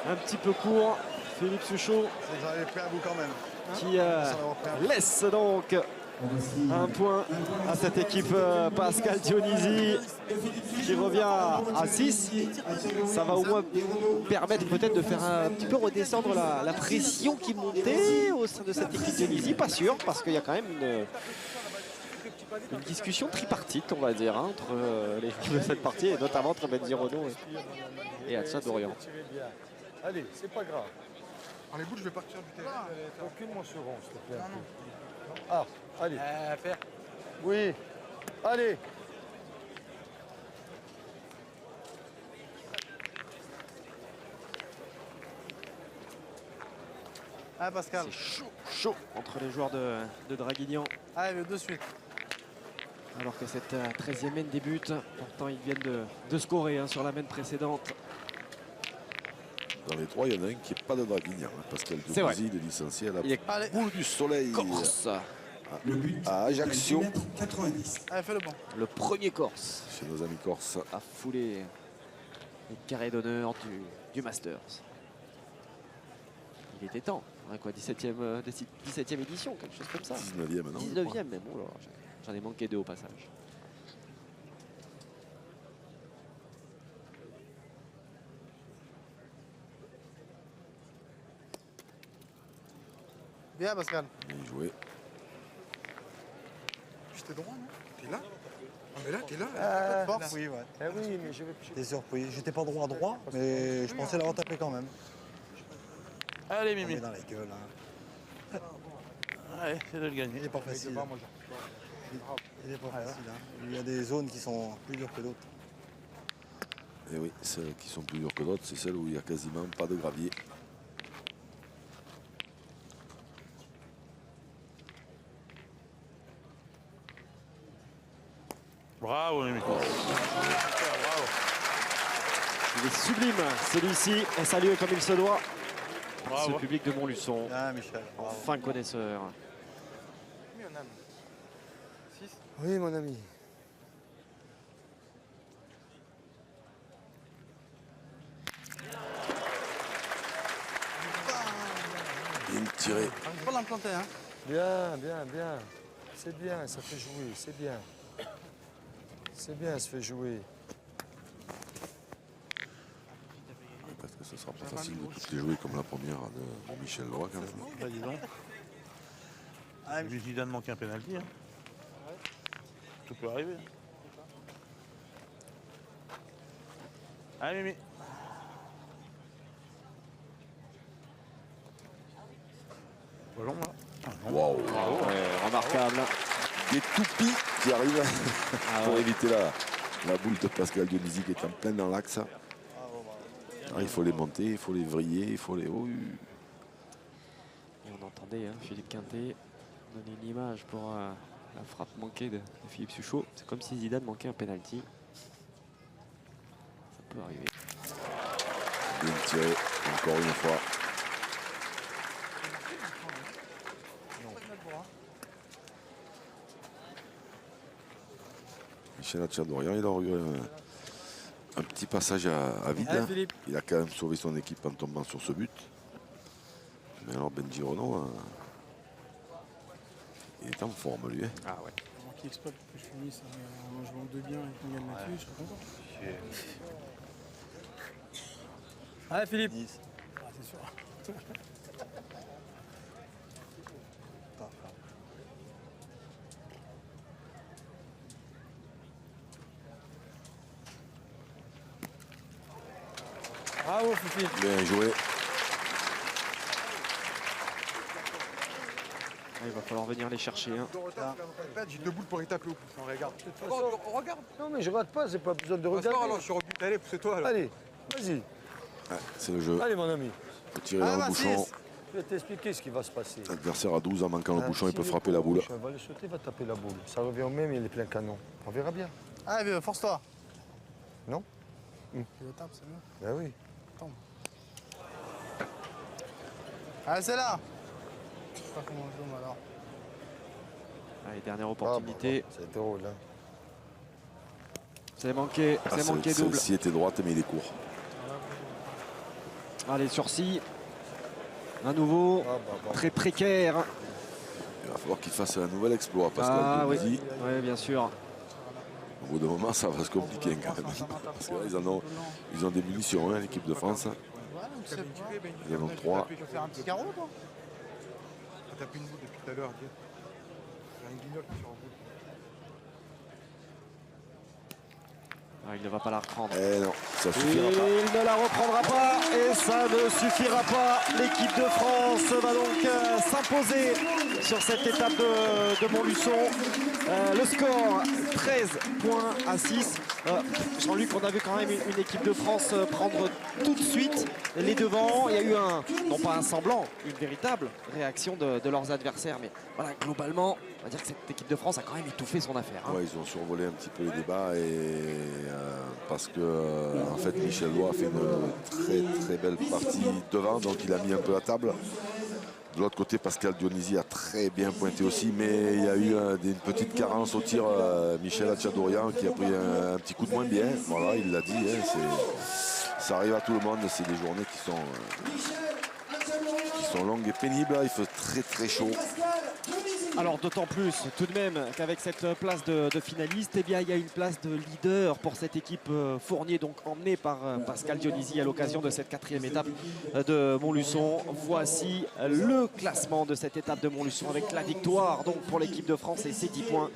Un petit peu court. Philippe Suchot Vous avez pris un bout quand même. qui laisse donc un point à cette équipe Pascal Dionisi qui revient à 6. Ça va au moins permettre peut-être de faire un petit peu redescendre la pression qui montait au sein de cette équipe Dionisi. Pas sûr, parce qu'il y a quand même une discussion tripartite, on va dire, hein, entre les équipes de cette partie, et notamment entre Benji Renault et Hatcha Dorian. Allez, c'est pas grave. Dans les boules, je vais partir du terrain. Aucune sur rond, s'il te plaît. Ah, allez. Faire. Oui. Allez. Ah, Pascal. C'est chaud entre les joueurs de Draguignan. Allez, de suite. Alors que cette 13e main débute, pourtant ils viennent de scorer hein, sur la main précédente. Dans les trois, il y en a un qui n'est pas de Draguignan, hein, Pascal C'est vrai. Dionisi, le licencié à la Il est Allez, boule du soleil Corse, Le but à Ajaccio, 90. allez, fais le bon. le premier Corse chez nos amis corses. à fouler les carrés d'honneur du Masters. Il était temps, hein, quoi, 17e édition, quelque chose comme ça. 19e maintenant. je crois. 19e même, oh là, j'en ai manqué deux au passage. Bien, Pascal. Bien joué. J'étais droit, non? T'es là? Ah, mais là, t'es là. Force. Oui, ouais. Eh oui, mais je vais. J'étais surpris. J'étais pas droit, mais je pensais l'avoir tapé quand même. Allez, On Mimi. est dans la gueule. Hein. Allez, c'est de le Il gagner. n'est pas facile. Devant, moi, Il n'est pas facile. Hein. Il y a des zones qui sont plus dures que d'autres. Et oui, celles qui sont plus dures que d'autres, c'est celles où il n'y a quasiment pas de gravier. Bravo, Mimi. Bravo. Il est sublime celui-ci. Un salut comme il se doit. Bravo. Ce public de Montluçon, Ah, Michel. Bravo. fin connaisseur. Oui, mon ami. Bien tiré. Faut pas l'implanter, hein. Bien, bien, bien. C'est bien, ça fait jouer, c'est bien. C'est bien, ça fait jouer. Parce que ce sera pas facile de toutes les jouer comme la première de Michel Loy quand même. Bah, dis donc. Ah, mais Zidane manque un pénalty. Hein. Tout peut arriver. Allez, Mimi. Pas long, là. Waouh! Ouais, remarquable. Des toupies qui arrivent Ah pour ouais. éviter la boule de Pascal Dionisi qui est en plein dans l'axe. Ah, il faut les monter, il faut les vriller, il faut les... Oh, Et on entendait hein, Philippe Quintet donner une image pour la frappe manquée de Philippe Suchot. C'est comme si Zidane manquait un penalty. Ça peut arriver. bien tiré, encore une fois. Michel Hatchadorian, il a eu un petit passage à vide. Allez, Philippe. Il a quand même sauvé son équipe en tombant sur ce but. Mais alors Benjirono, il est en forme lui. Hein. Ah ouais. Avant qu'il exploite pour que je finisse en jouant deux biens et qu'on gagne là-dessus, je serais content. Allez, Philippe. Nice. Ah, c'est sûr. Bravo, Fifi. Bien joué. Ah, il va falloir venir les chercher. Hein. J'ai deux boules pour y taper au pouce. On regarde. Regarde. Non, mais je rate pas, c'est pas besoin de Regarde. regarder. Alors, je suis au but. Allez, pousse-toi. alors. Allez, vas-y. Ouais, c'est le jeu. Allez, mon ami. Il faut tirer dans le bouchon. Je vais t'expliquer ce qui va se passer. L'adversaire à 12 en manquant le Ah, bouchon, il peut si, frapper la boule. Il va le sauter, il va taper la boule. Ça revient au même, il est plein canon. On verra bien. Allez, force-toi. Non? Tu le tapes, c'est mieux. Ben oui. Allez, c'est là. Je sais pas comment on joue, alors. Allez, dernière opportunité. C'est drôle, hein. C'est manqué, Ah, c'est manqué double. Celle-ci était droite, mais il est court. Allez, sursis. À nouveau, très précaire. Il va falloir qu'il fasse un nouvel exploit, Pascal Ah oui, Dionisi. ouais, bien sûr. Au bout d'un moment, ça va se compliquer quand même. Parce que là, ils ont des munitions, hein, l'équipe de France. Ouais, donc c'est Ils en ont 3. Tu veux faire un petit carreau, toi? T'as tapé une boule depuis tout à l'heure, Dieu. Il y a un guignol qui est sur un boule. Ah, il ne va pas la reprendre. Eh non, ça Il suffira pas. ne la reprendra pas et ça ne suffira pas. L'équipe de France va donc s'imposer sur cette étape de Montluçon. Le score 13 points à 6. Jean-Luc, on a vu quand même une équipe de France prendre tout de suite les devants. Il y a eu non pas un semblant, une véritable réaction de leurs adversaires. Mais voilà, globalement, on va dire que cette équipe de France a quand même étouffé son affaire. Hein. Ouais, ils ont survolé un petit peu les débats parce que en fait Michel Loy a fait une très belle partie devant, donc il a mis un peu la table. De l'autre côté, Pascal Dionisi a très bien pointé aussi, mais il y a eu une petite carence au tir. Michel Hatchadorian qui a pris un petit coup de moins bien. Voilà, il l'a dit, hein, ça arrive à tout le monde. C'est des journées qui sont longues et pénibles. Il fait très chaud. Alors d'autant plus tout de même qu'avec cette place de finaliste, eh bien, il y a une place de leader pour cette équipe Fournier, donc emmenée par Pascal Dionisi à l'occasion de cette 4e étape de Montluçon. Voici le classement de cette étape de Montluçon avec la victoire donc pour l'équipe de France et ses 10 points.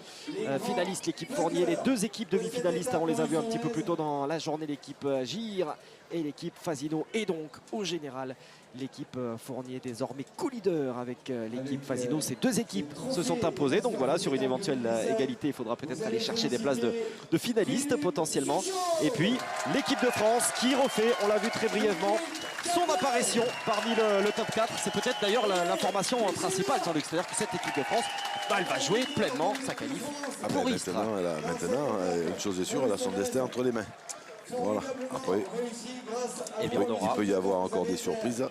Finaliste l'équipe Fournier, les deux équipes demi-finalistes, on les a vus un petit peu plus tôt dans la journée, l'équipe Gir et l'équipe Fasino. Et donc au général, l'équipe Fournier désormais co-leader avec l'équipe Fasino. Ces deux équipes se sont imposées. Donc voilà, sur une éventuelle égalité, il faudra peut-être aller chercher des places de finalistes potentiellement. Et puis l'équipe de France qui refait, on l'a vu très brièvement, son apparition parmi le top 4. C'est peut-être d'ailleurs l'information principale, Jean-Luc. C'est-à-dire que cette équipe de France, elle va jouer pleinement sa qualif pour Istres. Maintenant, une chose est sûre, elle a son destin entre les mains. Voilà. Après, il peut y avoir encore des surprises.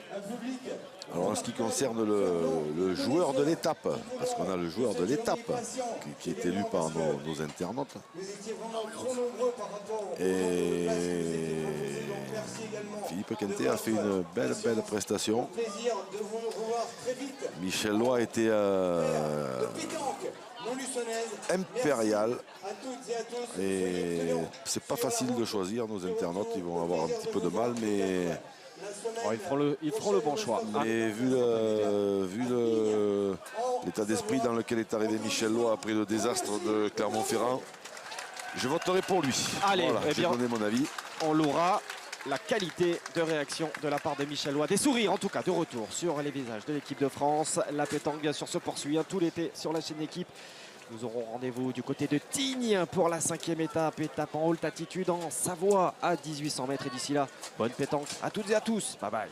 Alors en ce qui concerne le joueur de l'étape, parce qu'on a le joueur de l'étape qui est élu par nos internautes. Et Philippe Quintet a fait une belle prestation. Michel Loy était impérial. Et c'est pas facile de choisir, nos internautes, ils vont avoir un petit peu de mal, mais ils feront le bon choix. Mais vu l'état d'esprit dans lequel est arrivé Michel Loy après le désastre de Clermont-Ferrand, je voterai pour lui. Allez, voilà, eh bien, j'ai donné mon avis. On l'aura. La qualité de réaction de la part de Michel Loy. Des sourires en tout cas de retour sur les visages de l'équipe de France. La pétanque bien sûr se poursuit tout l'été sur la chaîne Équipe. Nous aurons rendez-vous du côté de Tignes pour la 5e étape en haute altitude en Savoie à 1800 mètres. Et d'ici là, bonne pétanque à toutes et à tous. Bye bye.